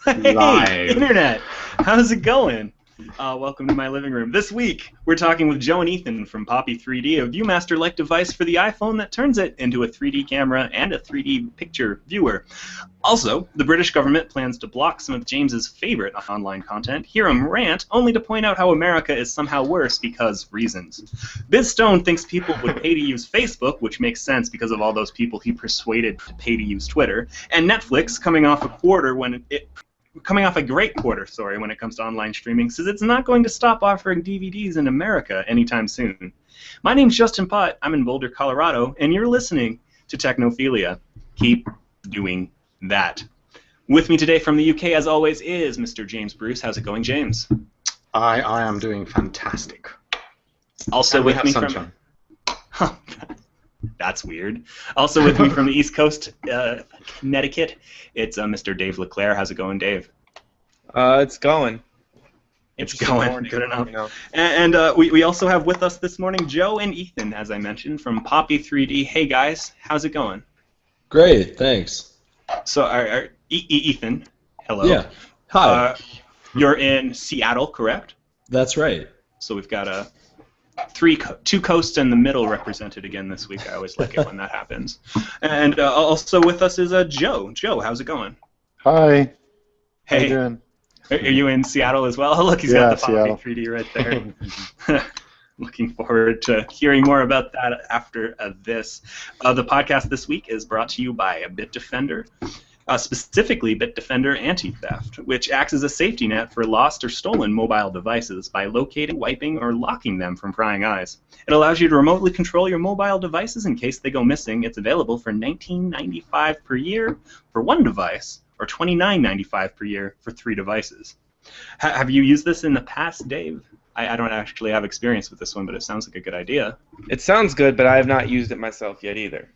Hey, Live. Internet! How's it going? Welcome to my living room. This week, we're talking with Joe and Ethan from Poppy3D, a ViewMaster-like device for the iPhone that turns it into a 3D camera and a 3D picture viewer. Also, the British government plans to block some of James's favorite online content, hear him rant, only to point out how America is somehow worse because reasons. BizStone thinks people would pay to use Facebook, which makes sense because of all those people he persuaded to pay to use Twitter, and Netflix, coming off a great quarter, when it comes to online streaming, says it's not going to stop offering DVDs in America anytime soon. My name's Justin Pott. I'm in Boulder, Colorado, and you're listening to Technophilia. Keep doing that. With me today from the UK, as always, is Mr. James Bruce. How's it going, James? I am doing fantastic. Also And we with have me sunshine. from... That's weird. Also with me from the East Coast, Connecticut, it's Mr. Dave LeClaire. How's it going, Dave? It's going. It's Interesting going. morning, Good enough. you know. And we also have with us this morning Joe and Ethan, as I mentioned, from Poppy3D. Hey, guys. How's it going? Great, thanks. So, Ethan, hello. Yeah. Hi. You're in Seattle, correct? That's right. So we've got two coasts and the middle represented again this week. I always like it when that happens. And also with us is Joe. Joe, how's it going? Hi. How Hey, you doing? are you in Seattle as well? Look, he's Yeah, got the Seattle. Poppy3D right there. Looking forward to hearing more about that after this. The podcast this week is brought to you by Bitdefender, specifically Bitdefender Anti-Theft, which acts as a safety net for lost or stolen mobile devices by locating, wiping, or locking them from prying eyes. It allows you to remotely control your mobile devices in case they go missing. It's available for $19.95 per year for one device, or $29.95 per year for 3 devices. Have you used this in the past, Dave? I don't actually have experience with this one, but it sounds like a good idea. It sounds good, but I have not used it myself yet either.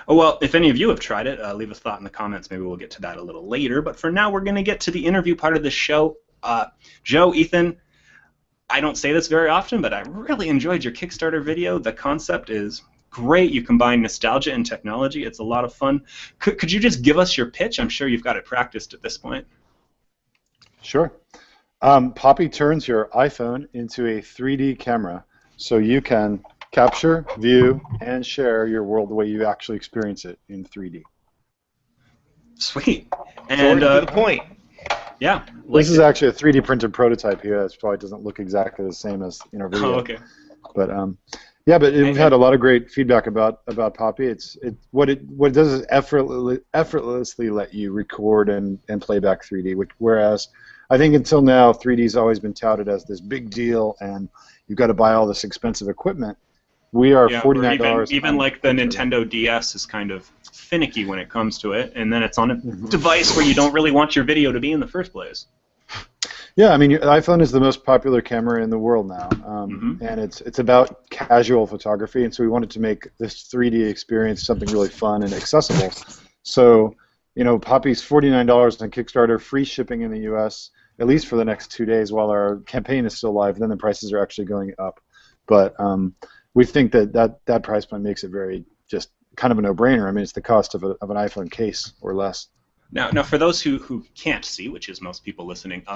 Oh, well, if any of you have tried it, leave a thought in the comments. Maybe we'll get to that a little later. But for now, we're going to get to the interview part of the show. Joe, Ethan, I don't say this very often, but I really enjoyed your Kickstarter video. The concept is great. You combine nostalgia and technology. It's a lot of fun. Could you just give us your pitch? I'm sure you've got it practiced at this point. Sure. Poppy turns your iPhone into a 3D camera so you can capture, view, and share your world the way you actually experience it in 3D. Sweet. And And to the point. yeah. This is actually a 3D printed prototype here. That probably doesn't look exactly the same as in our video. Oh, okay. But yeah, but we've had a lot of great feedback about Poppy. What it does is effortlessly let you record and play back 3D. Whereas I think until now 3D's always been touted as this big deal, and you've got to buy all this expensive equipment. We are Yeah, $49. or even like the Nintendo DS is kind of finicky when it comes to it, and then it's on a device where you don't really want your video to be in the first place. Yeah, I mean, your iPhone is the most popular camera in the world now, and it's about casual photography, and so we wanted to make this 3D experience something really fun and accessible. So, you know, Poppy's $49 on Kickstarter, free shipping in the U.S., at least for the next 2 days while our campaign is still live. Then the prices are actually going up. But we think that price point makes it very just kind of a no-brainer. I mean, it's the cost of an iPhone case or less. Now, for those who can't see, which is most people listening,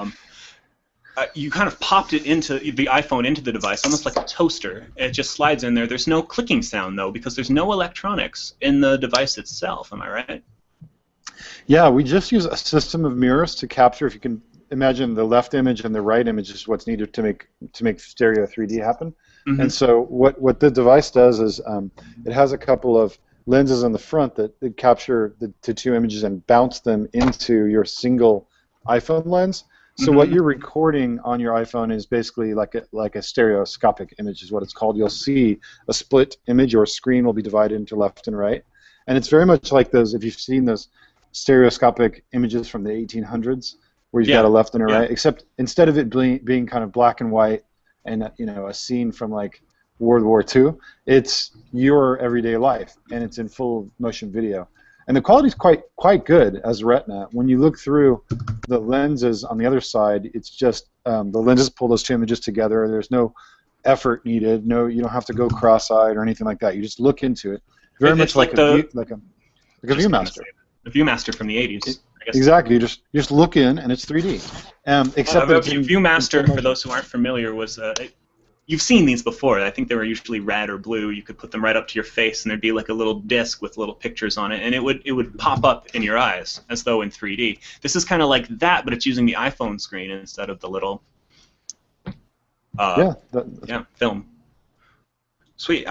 you kind of popped it into the iPhone into the device, almost like a toaster. It just slides in there. There's no clicking sound, though, because there's no electronics in the device itself. Am I right? Yeah, we just use a system of mirrors to capture. If you can imagine, the left image and the right image is what's needed to make stereo 3D happen. And so what the device does is it has a couple of lenses on the front that capture the 2 images and bounce them into your single iPhone lens. So what you're recording on your iPhone is basically like a stereoscopic image is what it's called. You'll see a split image, or a screen will be divided into left and right. And it's very much like those, if you've seen those stereoscopic images from the 1800s, where you've got a left and a right, except instead of it being kind of black and white and a scene from like World War II, it's your everyday life, and it's in full motion video. And the quality is quite good as Retina. When you look through the lenses on the other side, it's just the lenses pull those 2 images together. There's no effort needed. No, you don't have to go cross-eyed or anything like that. You just look into it. Very much like a ViewMaster. The ViewMaster from the 80s. Exactly. You just look in, and it's 3D. Except that ViewMaster, for those who aren't familiar, was you've seen these before. I think they were usually red or blue. You could put them right up to your face, and there'd be like a little disc with little pictures on it, and it would pop up in your eyes as though in 3D. This is kind of like that, but it's using the iPhone screen instead of the little film. Sweet.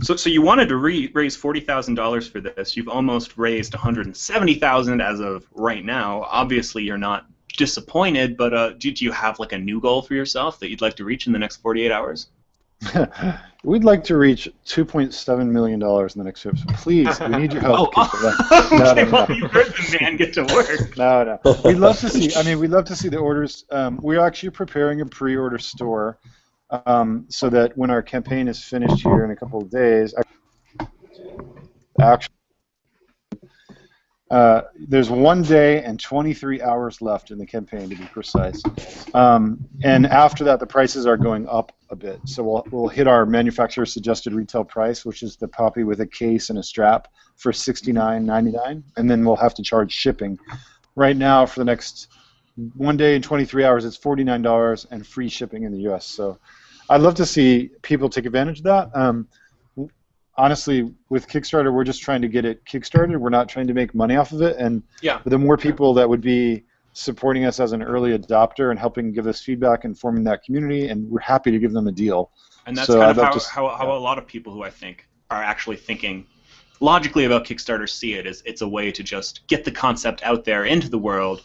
So you wanted to raise $40,000 for this. You've almost raised $170,000 as of right now. Obviously, you're not disappointed, but do you have like a new goal for yourself that you'd like to reach in the next 48 hours? We'd like to reach $2.7 million in the next year. So please, we need your help. Okay, well, you heard the man get to work. No. We'd love to see. I mean, we'd love to see the orders. We're actually preparing a pre-order store. So that when our campaign is finished here in a couple of days, actually, there's 1 day and 23 hours left in the campaign, to be precise. And after that, the prices are going up a bit. So we'll hit our manufacturer suggested retail price, which is the Poppy with a case and a strap, for $69.99, and then we'll have to charge shipping. Right now, for the next 1 day and 23 hours, it's $49 and free shipping in the U.S. So I'd love to see people take advantage of that. Honestly, with Kickstarter, we're just trying to get it kickstarted. We're not trying to make money off of it. And the more people that would be supporting us as an early adopter and helping give us feedback and forming that community, and we're happy to give them a deal. And that's kind of how a lot of people who I think are actually thinking logically about Kickstarter see it, is it's a way to just get the concept out there into the world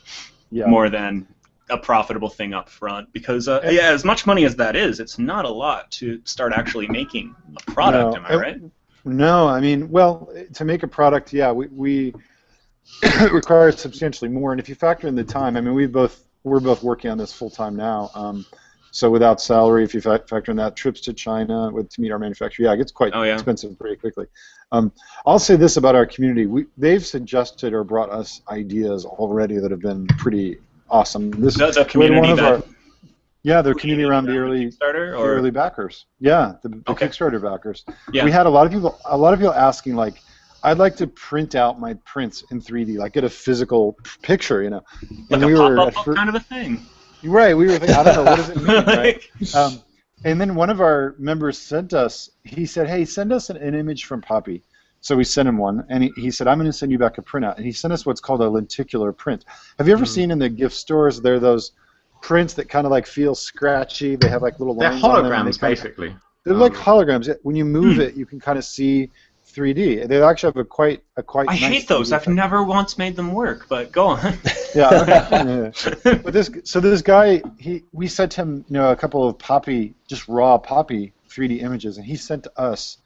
more than a profitable thing up front, because as much money as that is, it's not a lot to start actually making a product. Am I right? No, I mean, well, to make a product, we it requires substantially more. And if you factor in the time, I mean, we're both working on this full time now. So without salary, if you factor in that, trips to China to meet our manufacturer, it gets quite expensive pretty quickly. I'll say this about our community: they've suggested or brought us ideas already that have been pretty awesome. The community their community around the early backers. Yeah, the Kickstarter backers. Yeah. We had a lot of people asking, like, I'd like to print out my prints in 3D, like get a physical picture, you know. Like a pop-up kind of a thing. Right. We were thinking, I don't know, what does it mean, right? And then one of our members sent us. He said, "Hey, send us an image from Poppy." So we sent him one, and he said, "I'm going to send you back a printout." And he sent us what's called a lenticular print. Have you ever seen in the gift stores, there are those prints that kind of like feel scratchy? They have like little lines on them. They're holograms, basically. They're like holograms. When you move it, you can kind of see 3D. They actually have a quite I nice hate those. I've never once made them work, but go on. But this guy, we sent him a couple of Poppy, just raw Poppy 3D images, and he sent us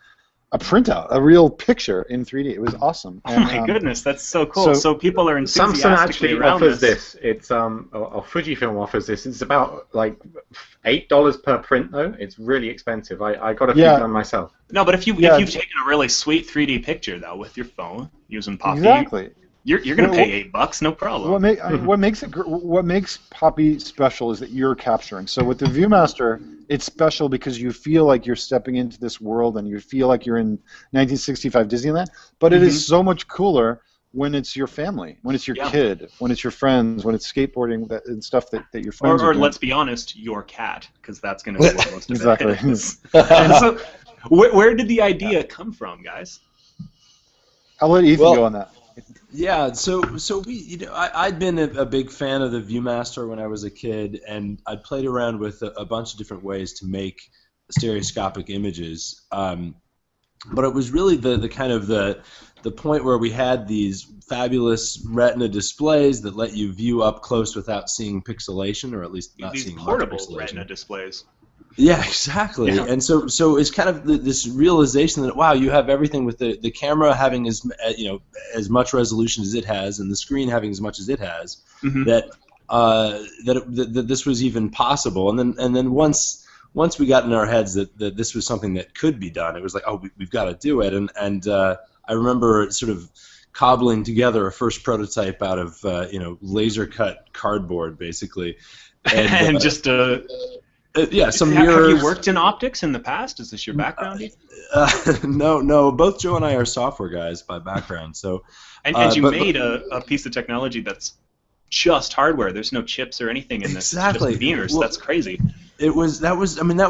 a printout, a real picture in 3D. It was awesome. And, oh my goodness, that's so cool. So people are enthusiastically Samsung actually around offers this. It's or Fujifilm offers this. It's about like $8 per print though. It's really expensive. I got a few done myself. No, but if you've taken a really sweet 3D picture though with your phone using Poppy, you're gonna pay $8, no problem. What makes Poppy special is that you're capturing. So with the ViewMaster, it's special because you feel like you're stepping into this world and you feel like you're in 1965 Disneyland. But it is so much cooler when it's your family, when it's your kid, when it's your friends, when it's skateboarding and stuff that your friends are doing. Let's be honest, your cat, because that's going to be what most of it is. And so, where did the idea come from, guys? I'll let Ethan go on that. Yeah, so we, I'd been a big fan of the ViewMaster when I was a kid, and I'd played around with a bunch of different ways to make stereoscopic images. But it was really the kind of the point where we had these fabulous Retina displays that let you view up close without seeing pixelation, or at least not seeing portable Retina displays. Yeah, exactly. Yeah. And so it's kind of this realization that, wow, you have everything with the camera having as much resolution as it has, and the screen having as much as it has, that this was even possible. And then once we got in our heads that this was something that could be done, it was like, oh, we've got to do it. And I remember sort of cobbling together a first prototype out of laser cut cardboard, basically, and just Yeah, some Have mirrors. you worked in optics in the past? Is this your background? No. Both Joe and I are software guys by background. So, and you made a piece of technology that's just hardware. There's no chips or anything in this. Exactly. It's just mirrors. Well, that's crazy. That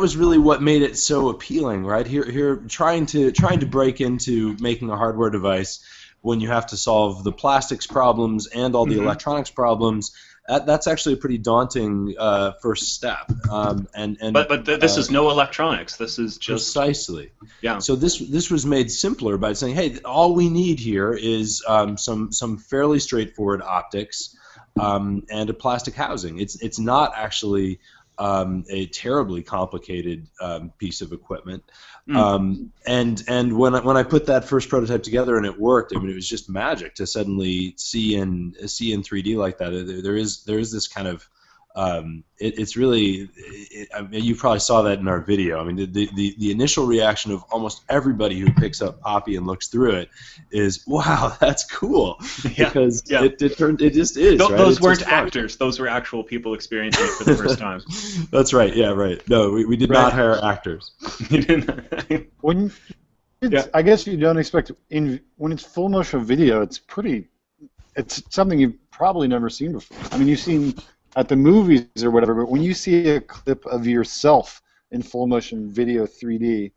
was really what made it so appealing, right? Here, trying to break into making a hardware device when you have to solve the plastics problems and all the electronics problems. That's actually a pretty daunting first step. But this is no electronics. This is just precisely. Yeah. So this was made simpler by saying, hey, all we need here is some fairly straightforward optics and a plastic housing. It's not actually a terribly complicated piece of equipment. And when I put that first prototype together and it worked, I mean, it was just magic to suddenly see in 3D like that. There is this kind of it's really I mean, you probably saw that in our video. I mean, the initial reaction of almost everybody who picks up Poppy and looks through it is, wow, that's cool. Because it just is. Those weren't actors. Those were actual people experiencing it for the first time. That's right. Yeah, right. No, we did not hire actors. I guess you don't expect when it's full motion video. It's something you've probably never seen before. I mean, you've seen at the movies or whatever, but when you see a clip of yourself in full motion video 3D,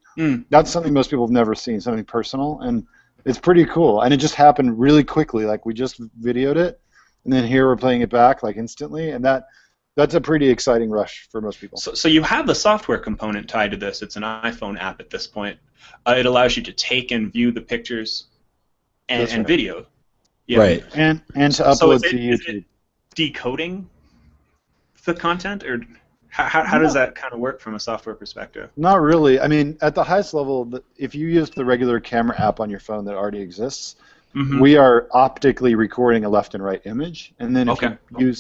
that's something most people have never seen, something personal, and it's pretty cool. And it just happened really quickly. Like, we just videoed it, and then here we're playing it back like instantly, and that's a pretty exciting rush for most people. So you have a software component tied to this. It's an iPhone app at this point. It allows you to take and view the pictures and video. Yeah. Right. And to upload to YouTube. Is it decoding the content, or how does that kind of work from a software perspective? Not really. I mean, at the highest level, if you use the regular camera app on your phone that already exists, we are optically recording a left and right image, and then if you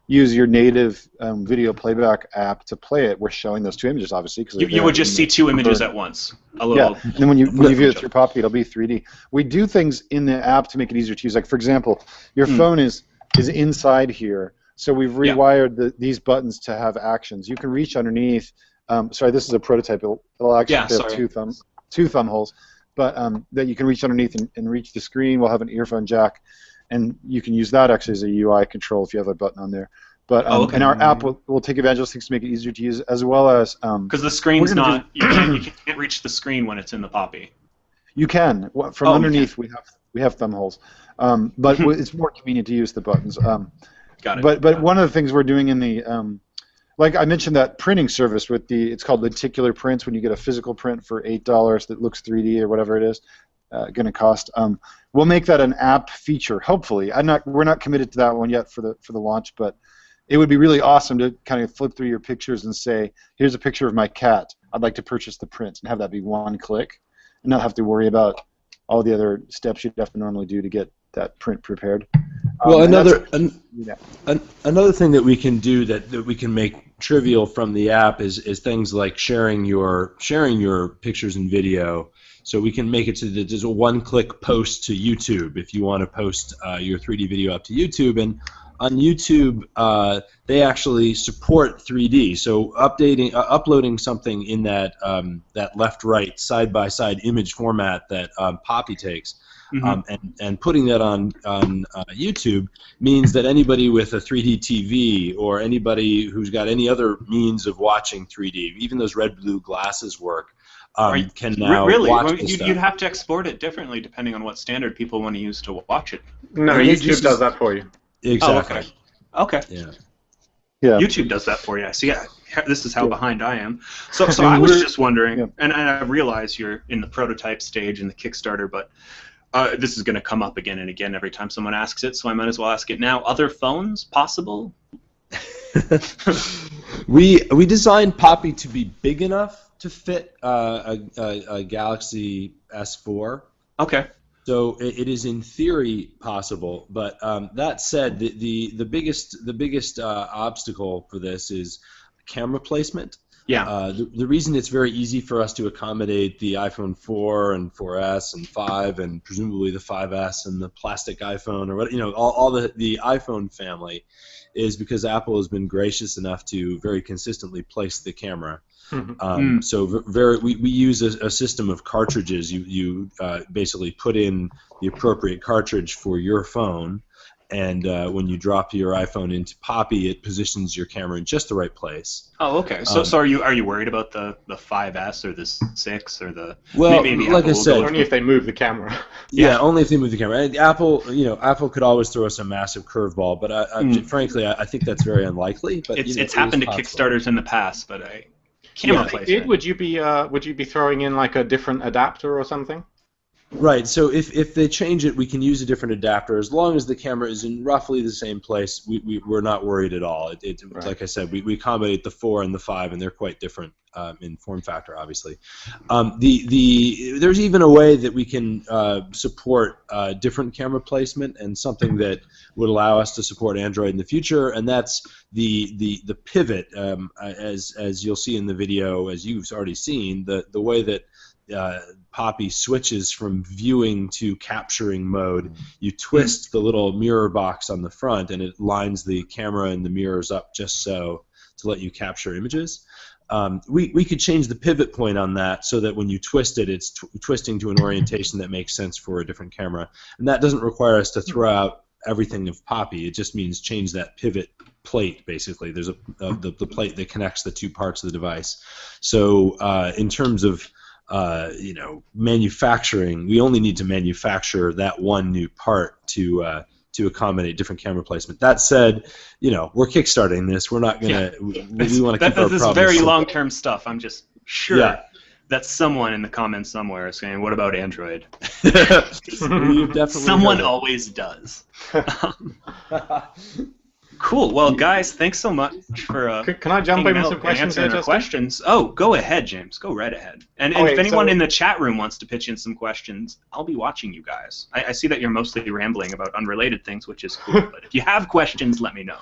use your native video playback app to play it, we're showing those two images, obviously. You would just see two images at once. And then when you view it through Poppy, it'll be 3D. We do things in the app to make it easier to use. Like, for example, your phone is inside here. So we've rewired these buttons to have actions. You can reach underneath. Sorry, this is a prototype. It'll actually have two thumb holes, but that you can reach underneath and reach the screen. We'll have an earphone jack, and you can use that actually as a UI control if you have a button on there. But and our app will take advantage of those things to make it easier to use, as well as because the screen's not you can't reach the screen when it's in the Poppy. You can from underneath. We have thumb holes, but it's more convenient to use the buttons. Got it. But one of the things we're doing in the like I mentioned, that printing service with it's called Lenticular Print, when you get a physical print for $8 that looks 3D or whatever it is going to cost. We'll make that an app feature, hopefully. We're not committed to that one yet for the launch, but it would be really awesome to kind of flip through your pictures and say, here's a picture of my cat. I'd like to purchase the print, and have that be one click, and not have to worry about all the other steps you'd have to normally do to get that print prepared. Well, another thing that we can do that we can make trivial from the app is things like sharing your pictures and video. So we can make it so that there's a one-click post to YouTube if you want to post your 3D video up to YouTube. And on YouTube, they actually support 3D. So uploading something in that left-right side-by-side image format that Poppy takes. And putting that on YouTube means that anybody with a 3D TV or anybody who's got any other means of watching 3D, even those red-blue glasses work, can now watch this stuff. You'd have to export it differently depending on what standard people want to use to watch it. No, YouTube does that for you. Exactly. Oh, okay. Yeah. YouTube does that for you. See, this is how behind I am. So I was just wondering, and I realize you're in the prototype stage in the Kickstarter, but this is going to come up again and again every time someone asks it, so I might as well ask it now. Other phones possible? We designed Poppy to be big enough to fit a Galaxy S4. Okay. So it is in theory possible, but that said, the biggest obstacle for this is camera placement. Yeah. The reason it's very easy for us to accommodate the iPhone 4 and 4S and 5 and presumably the 5S and the plastic iPhone or what, all the iPhone family is because Apple has been gracious enough to very consistently place the camera. So we use a system of cartridges. You basically put in the appropriate cartridge for your phone, and when you drop your iPhone into Poppy, it positions your camera in just the right place. Oh, okay. So are you worried about the 5S or the 6 or the? Well, maybe like Apple I will said, go Only if they move the camera. Yeah, only if they move the camera. And Apple could always throw us a massive curveball, but frankly, I think that's very unlikely. But it's happened to Kickstarters in the past, but camera placement. Would you be throwing in like a different adapter or something? Right. So if they change it, we can use a different adapter as long as the camera is in roughly the same place. We're not worried at all. Right. Like I said, we accommodate the 4 and the 5, and they're quite different in form factor, obviously. There's even a way that we can support different camera placement and something that would allow us to support Android in the future, and that's the pivot. As you'll see in the video, as you've already seen, the way that Poppy switches from viewing to capturing mode. You twist the little mirror box on the front, and it lines the camera and the mirrors up just so to let you capture images. We could change the pivot point on that so that when you twist it, it's twisting to an orientation that makes sense for a different camera. And that doesn't require us to throw out everything of Poppy. It just means change that pivot plate, basically. There's the plate that connects the two parts of the device. So in terms of manufacturing, we only need to manufacture that one new part to accommodate different camera placement. That said, we're kickstarting this. We're not gonna. We want to keep our This is very long-term stuff. I'm just sure that someone in the comments somewhere is saying, "What about Android?" Someone always does. Cool. Well, guys, thanks so much for. Can I jump in with some questions? Answering our questions. Oh, go ahead, James. Go right ahead. And if anyone in the chat room wants to pitch in some questions, I'll be watching you guys. I see that you're mostly rambling about unrelated things, which is cool. But if you have questions, let me know.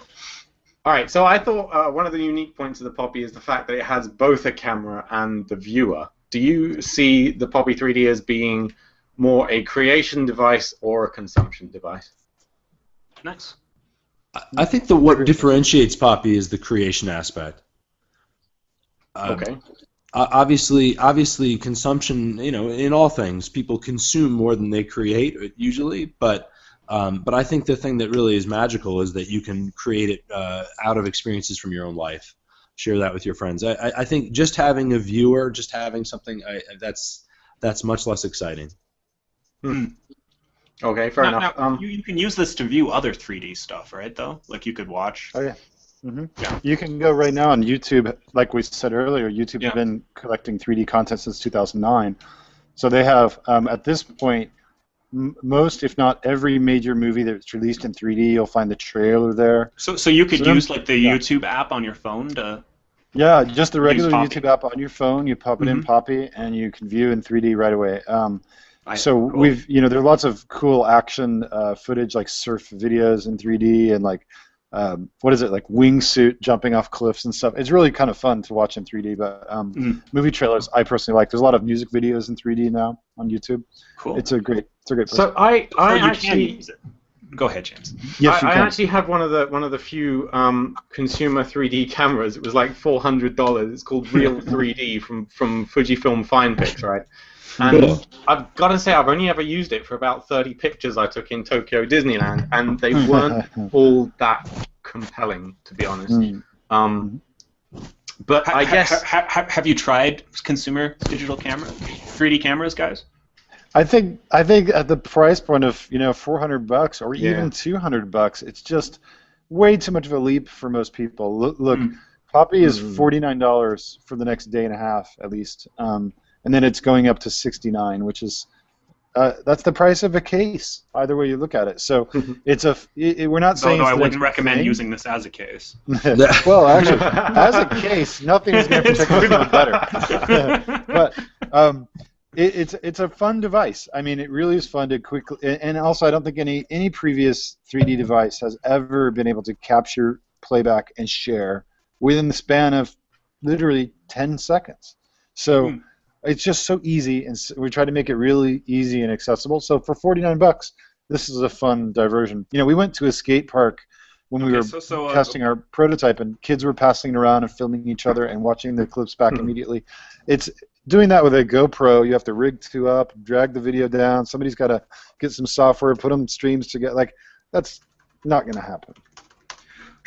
All right. So I thought one of the unique points of the Poppy is the fact that it has both a camera and the viewer. Do you see the Poppy3D as being more a creation device or a consumption device? Nice. I think that what differentiates Poppy is the creation aspect. Okay. Obviously, consumption. In all things, people consume more than they create usually. But I think the thing that really is magical is that you can create it out of experiences from your own life. Share that with your friends. I think just having a viewer, just having something, that's much less exciting. Okay, fair enough. Now, you can use this to view other 3D stuff, right, though? Like you could watch... Oh, yeah. Yeah. You can go right now on YouTube. Like we said earlier, YouTube has been collecting 3D content since 2009. So they have, at this point, most, if not every major movie that's released in 3D, you'll find the trailer there. So you could use like the YouTube app on your phone to... Yeah, just the regular YouTube app on your phone. You pop it in Poppy, and you can view in 3D right away. We've, there are lots of cool action footage, like surf videos in 3D, and like, like wingsuit jumping off cliffs and stuff. It's really kind of fun to watch in 3D. But movie trailers, I personally like. There's a lot of music videos in 3D now on YouTube. Cool. It's a great place. So I actually use it. Go ahead, James. Yes, I actually have one of the few consumer 3D cameras. It was like $400. It's called Real 3D from Fujifilm FinePix, right? And I've got to say, I've only ever used it for about 30 pictures I took in Tokyo Disneyland, and they weren't all that compelling, to be honest. But I guess... Have you tried consumer digital camera, 3D cameras, guys? I think at the price point of $400 or even $200, it's just way too much of a leap for most people. Look, Poppy is $49 for the next day and a half at least. And then it's going up to $69, which is that's the price of a case. Either way you look at it, so we're not saying. Although I wouldn't recommend using this as a case. Well, actually, as a case, nothing is going to protect you any better. But it's a fun device. I mean, it really is fun to quickly. And also, I don't think any previous 3D device has ever been able to capture, playback, and share within the span of literally 10 seconds. So it's just so easy, and we try to make it really easy and accessible. So for $49, this is a fun diversion. You know, we went to a skate park when we were testing our prototype, and kids were passing it around and filming each other and watching the clips back immediately. It's doing that with a GoPro. You have to rig two up, drag the video down. Somebody's got to get some software, put them streams together. Like, that's not going to happen.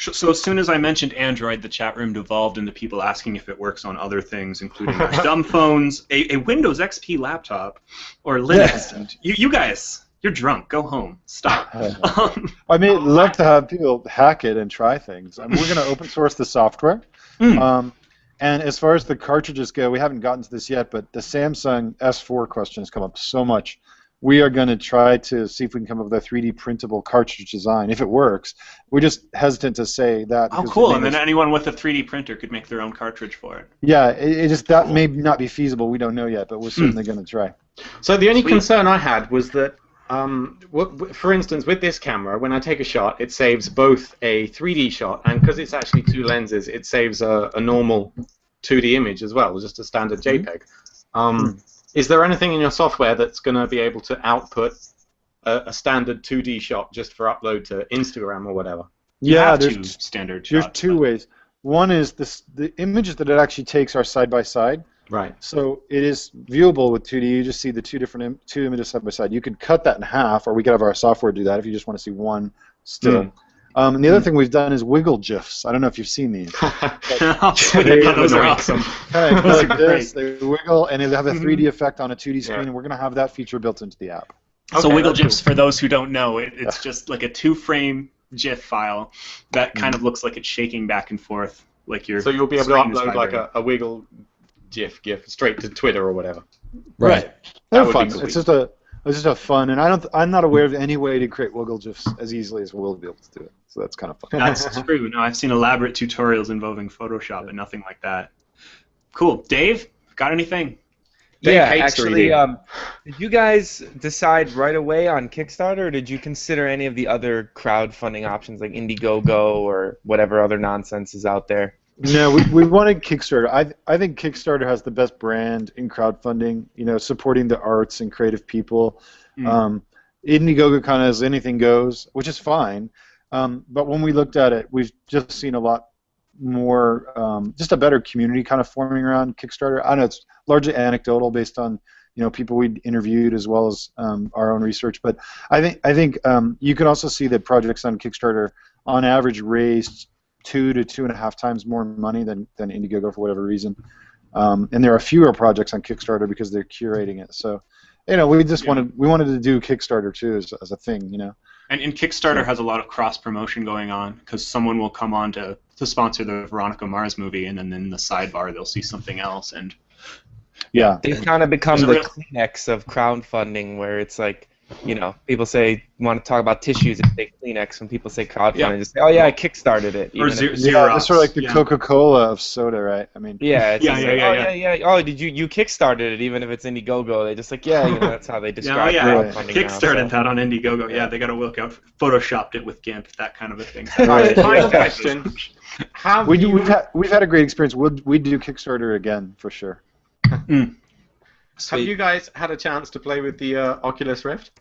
So as soon as I mentioned Android, the chat room devolved into people asking if it works on other things, including dumb phones, a Windows XP laptop, or Linux. And you guys, you're drunk. Go home. Stop. I mean, I'd love to have people hack it and try things. I mean, we're going to open source the software. And as far as the cartridges go, we haven't gotten to this yet, but the Samsung S4 question has come up so much. We are going to try to see if we can come up with a 3D printable cartridge design. If it works, we're just hesitant to say that. Oh, cool! And then anyone with a 3D printer could make their own cartridge for it. Yeah, it just that may not be feasible. We don't know yet, but we're certainly going to try. So the only concern I had was that, for instance, with this camera, when I take a shot, it saves both a 3D shot, and because it's actually two lenses, it saves a normal 2D image as well, just a standard JPEG. Is there anything in your software that's going to be able to output a standard 2D shot just for upload to Instagram or whatever? Yeah, there's standard shots. There's two ways. One is the images that it actually takes are side by side. Right. So it is viewable with 2D. You just see the two images side by side. You could cut that in half, or we could have our software do that if you just want to see one still. And the other thing we've done is wiggle GIFs. I don't know if you've seen these. Those are awesome. Kind of like this. They wiggle, and they have a 3D effect on a 2D screen, and we're going to have that feature built into the app. So wiggle GIFs, for those who don't know, it's just like a 2-frame GIF file that kind of looks like it's shaking back and forth. Like your so you'll be able to upload like a wiggle GIF straight to Twitter or whatever. Right. They're fun. It's just a fun, and I'm not aware of any way to create wiggle GIFs as easily as we'll be able to do it. So that's kind of fun. That's true. No, I've seen elaborate tutorials involving Photoshop, but nothing like that. Cool. Dave, got anything? Yeah, actually, did you guys decide right away on Kickstarter, or did you consider any of the other crowdfunding options like Indiegogo or whatever other nonsense is out there? No, we wanted Kickstarter. I think Kickstarter has the best brand in crowdfunding, you know, supporting the arts and creative people. Indiegogo kind of as anything goes, which is fine. But when we looked at it, we've just seen a lot more, just a better community kind of forming around Kickstarter. I know it's largely anecdotal based on, you know, people we interviewed as well as our own research. But I think you can also see that projects on Kickstarter, on average, raised 2 to 2.5 times more money than Indiegogo for whatever reason. And there are fewer projects on Kickstarter because they're curating it. So, you know, we just wanted to do Kickstarter too as a thing, you know. And Kickstarter has a lot of cross promotion going on because someone will come on to sponsor the Veronica Mars movie, and then in the sidebar they'll see something else, and they've kind of become the Kleenex of crowdfunding, where it's like, you know, people say want to talk about tissues and say Kleenex. When people say crowdfunding, just say, oh yeah, I kickstarted it. Or Xerox. It's sort of like the Coca-Cola of soda, right? I mean, Oh, did you kickstarted it? Even if it's Indiegogo, they just like, you know, that's how they describe crowdfunding. Kickstarted that on Indiegogo. Yeah, they got to look out, photoshopped it with GIMP, that kind of a thing. Final question: we've had a great experience. We'd do Kickstarter again for sure. Have you guys had a chance to play with the Oculus Rift?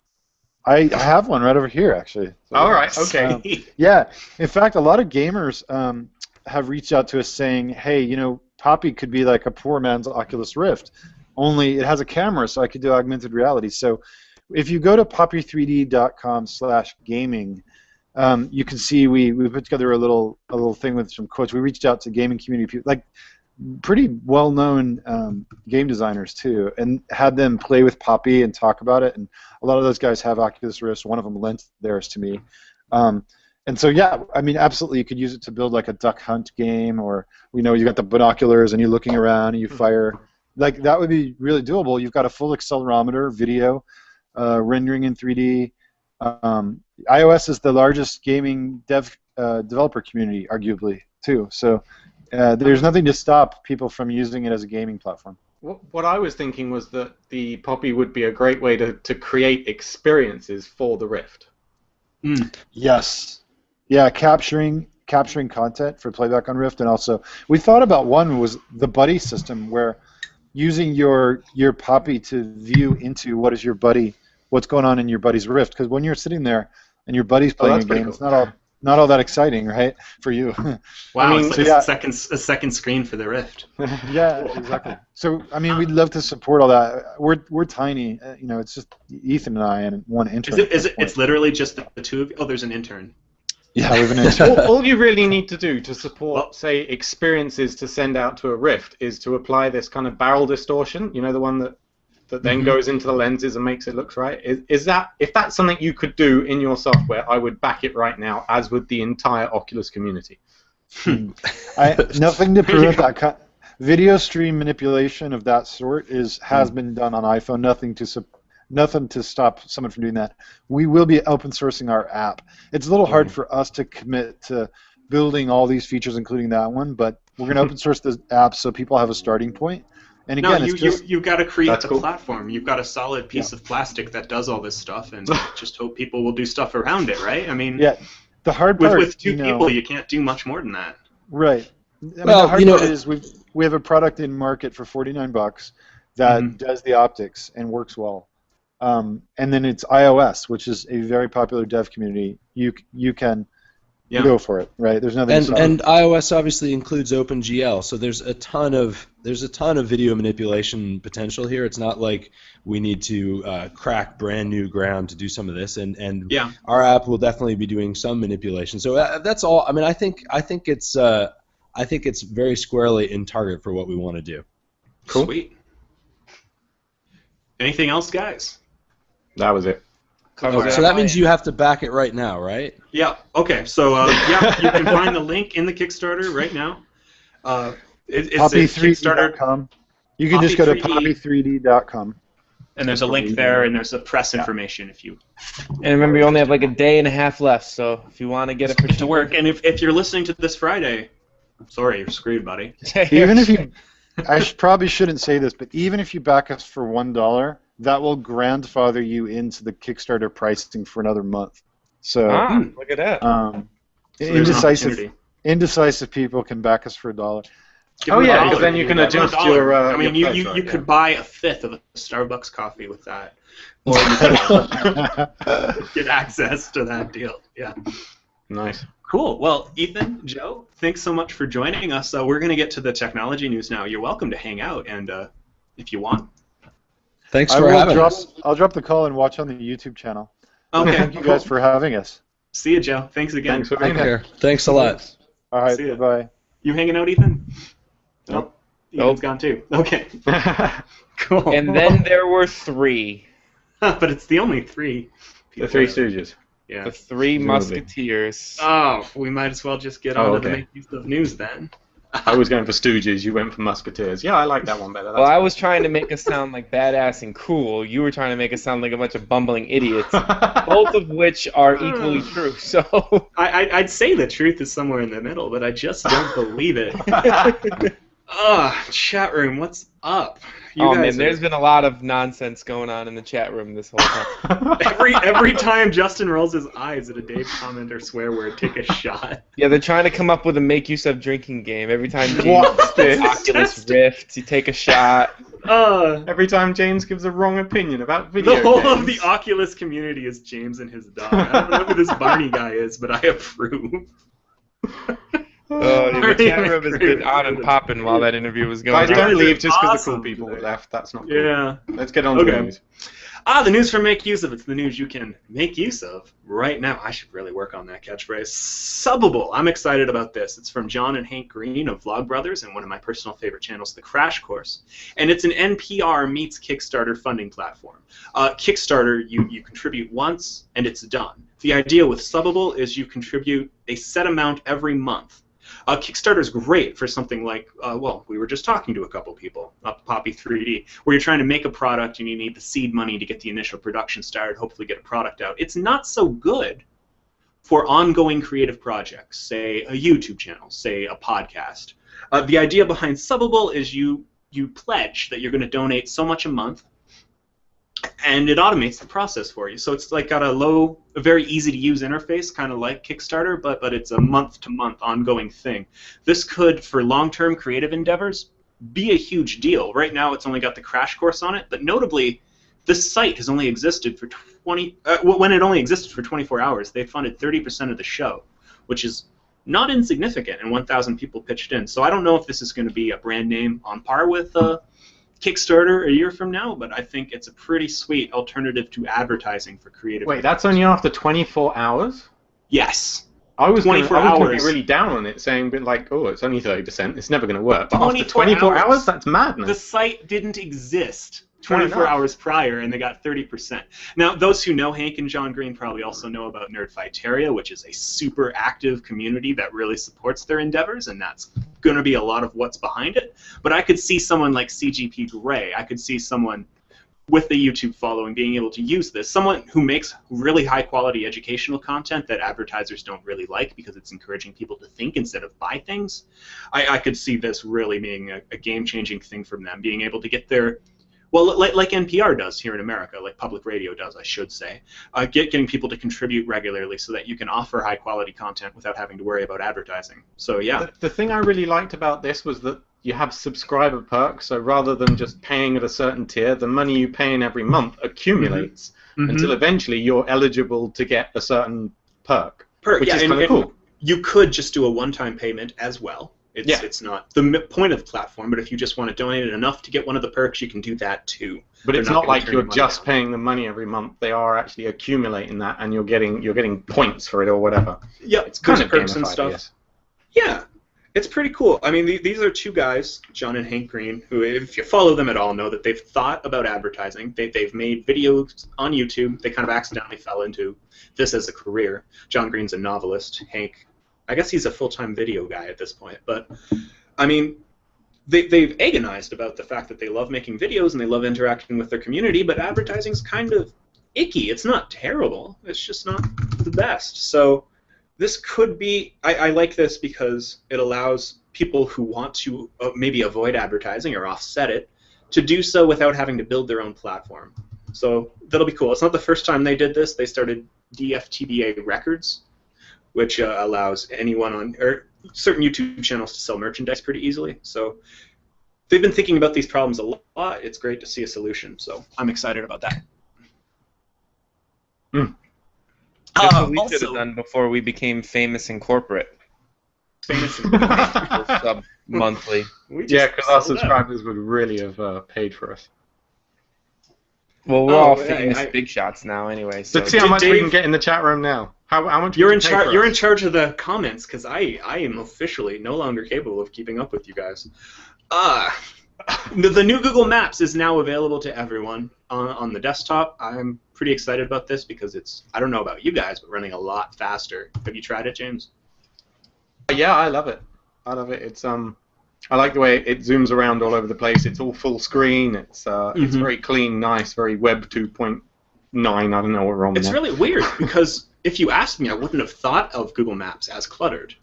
I have one right over here, actually. So, all right, okay. Yeah, in fact, a lot of gamers have reached out to us saying, hey, you know, Poppy could be like a poor man's Oculus Rift, only it has a camera, so I could do augmented reality. So if you go to poppy3d.com/gaming, you can see we put together a little thing with some quotes. We reached out to gaming community people, like pretty well-known game designers too, and had them play with Poppy and talk about it. And a lot of those guys have Oculus Rifts. One of them lent theirs to me. And so, yeah, I mean, absolutely, you could use it to build like a duck hunt game, or, you know, you got the binoculars and you're looking around and you fire. Like, that would be really doable. You've got a full accelerometer, video, rendering in 3D. iOS is the largest gaming developer community, arguably, too. So there's nothing to stop people from using it as a gaming platform. What I was thinking was that the Poppy would be a great way to create experiences for the Rift. Yes. Yeah, capturing capturing content for playback on Rift, and also we thought about one was the buddy system, where using your Poppy to view into what's going on in your buddy's Rift, because when you're sitting there and your buddy's playing a game, cool. It's not all that exciting, right, for you. Wow, it's like a second screen for the Rift. Yeah, exactly. So I mean, we'd love to support all that. We're tiny, it's just Ethan and I and one intern. It's literally just the two of you? Oh, there's an intern. Yeah, we have an intern. All you really need to do to support, say, experiences to send out to a Rift is to apply this kind of barrel distortion. You know, the one that then goes into the lenses and makes it look right. If that's something you could do in your software, I would back it right now, as would the entire Oculus community. Nothing to prove that video stream manipulation of that sort has been done on iPhone. Nothing to stop someone from doing that. We will be open sourcing our app. It's a little hard for us to commit to building all these features, including that one, but we're going to open source the app so people have a starting point. And again, you've got to create the platform. You've got a solid piece of plastic that does all this stuff, and just hope people will do stuff around it, right? I mean, the hard part with two people, you can't do much more than that. Right. I mean, the hard part is we have a product in market for $49 that does the optics and works well. And then it's iOS, which is a very popular dev community. You can go for it, right? There's nothing. And iOS obviously includes OpenGL, so there's a ton of video manipulation potential here. It's not like we need to crack brand new ground to do some of this, and our app will definitely be doing some manipulation. So that's all. I mean, I think it's very squarely in target for what we want to do. Cool. Sweet. Anything else, guys? That was it. So that means you have to back it right now, right? Yeah. Okay. So you can find the link in the Kickstarter right now. It's Poppy3D.com. You can just go to Poppy3D.com. And there's a link there, and there's a press information if you. And remember, you only have like a day and a half left, so if you want to get it to work, and if you're listening to this Friday, sorry, you're screwed, buddy. Even if you, probably shouldn't say this, but even if you back us for $1. That will grandfather you into the Kickstarter pricing for another month. So look at that. So indecisive people can back us for $1. Oh yeah, because then you can adjust your. I mean, you could buy a fifth of a Starbucks coffee with that, or you could get access to that deal. Yeah. Nice. Cool. Well, Ethan, Joe, thanks so much for joining us. We're going to get to the technology news now. You're welcome to hang out, and if you want. Thanks for having us. I'll drop the call and watch on the YouTube channel. Okay. Thank you guys for having us. See you, Joe. Thanks again. Thanks for being here. Thanks a lot. All right. Bye. You hanging out, Ethan? Nope. Ethan's gone too. Okay. Cool. And then there were 3. But it's the only 3. The 3 Stooges. Yeah. The 3 Musketeers. Oh, we might as well just get on to the make use of news then. I was going for Stooges, you went for Musketeers. Yeah, I like that one better. Well, I was trying to make us sound like badass and cool. You were trying to make us sound like a bunch of bumbling idiots, both of which are equally true. So I'd say the truth is somewhere in the middle, but I just don't believe it. Chat room, what's up? There's been a lot of nonsense going on in the chat room this whole time. every time Justin rolls his eyes at a Dave comment or swear word, take a shot. Yeah, they're trying to come up with a make use of drinking game. Every time James the Oculus Rift, you take a shot. Every time James gives a wrong opinion about video games. The whole games. of the Oculus community is James and his dog. I don't know who this Barney guy is, but I approve. The chat room has been on and popping while that interview was going on. Guys, don't leave just because the cool people left. That's not cool. Yeah. Let's get on to the news. The news for make use of. It's the news you can make use of right now. I should really work on that catchphrase. Subbable. I'm excited about this. It's from John and Hank Green of Vlogbrothers and one of my personal favorite channels, The Crash Course. And it's an NPR meets Kickstarter funding platform. Kickstarter, you contribute once and it's done. The idea with Subbable is you contribute a set amount every month. Kickstarter is great for something like, we were just talking to a couple people, Poppy3D, where you're trying to make a product and you need the seed money to get the initial production started, hopefully get a product out. It's not so good for ongoing creative projects, say a YouTube channel, say a podcast. The idea behind Subbable is you pledge that you're going to donate so much a month, and it automates the process for you. So it's like got a very easy to use interface, kind of like Kickstarter, but it's a month-to-month ongoing thing. This could, for long-term creative endeavors, be a huge deal. Right now, it's only got the crash course on it, but notably, this site has only existed for when it only existed for 24 hours, they funded 30% of the show, which is not insignificant, and 1,000 people pitched in. So I don't know if this is going to be a brand name on par with Kickstarter a year from now, but I think it's a pretty sweet alternative to advertising for creative. Wait, that's only after 24 hours? Yes. I was going to hours. be really down on it, saying, like, oh, it's only 30%, it's never going to work. But after 24 hours, that's madness. The site didn't exist 24 hours prior, and they got 30%. Now, those who know Hank and John Green probably also know about Nerdfighteria, which is a super active community that really supports their endeavors, and that's going to be a lot of what's behind it. But I could see someone like CGP Grey, I could see someone with the YouTube following being able to use this, someone who makes really high-quality educational content that advertisers don't really like because it's encouraging people to think instead of buy things. I could see this really being a game-changing thing from them, being able to get their, well, like NPR does here in America, like public radio does, I should say, getting people to contribute regularly so that you can offer high-quality content without having to worry about advertising. So, yeah. The thing I really liked about this was that you have subscriber perks, so rather than just paying at a certain tier, the money you pay in every month accumulates until eventually you're eligible to get a certain perk, which is kind of cool. You could just do a one-time payment as well. It's not the point of the platform, but if you just want to donate it enough to get one of the perks, you can do that too. But it's not like you're just paying the money every month. They are actually accumulating that, and you're getting points for it or whatever. Yeah, it's kind of perks and gamified, stuff. Yes. Yeah. It's pretty cool. I mean, these are two guys, John and Hank Green, who, if you follow them at all, know that they've thought about advertising. They've made videos on YouTube. They kind of accidentally fell into this as a career. John Green's a novelist. Hank, I guess he's a full-time video guy at this point. But, I mean, they've agonized about the fact that they love making videos and they love interacting with their community, but advertising's kind of icky. It's not terrible. It's just not the best. So this could be, I like this because it allows people who want to maybe avoid advertising or offset it to do so without having to build their own platform. So that'll be cool. It's not the first time they did this. They started DFTBA Records, which allows anyone on or certain YouTube channels to sell merchandise pretty easily. So they've been thinking about these problems a lot. It's great to see a solution. So I'm excited about that. That's what we should have done before we became famous and corporate. Famous and corporate. Sub-monthly. Yeah, because our subscribers would really have paid for us. Well, we're all famous big shots now anyway. So let's see how much we can get in the chat room now. How much you're in charge? You're in charge of the comments because I am officially no longer capable of keeping up with you guys. The new Google Maps is now available to everyone on the desktop. I'm pretty excited about this because it's, I don't know about you guys, but running a lot faster. Have you tried it, James? Yeah, I love it. I love it. It's I like the way it zooms around all over the place. It's all full screen. It's very clean, nice, very Web 2.9. I don't know what we're on. It's really weird because if you asked me, I wouldn't have thought of Google Maps as cluttered.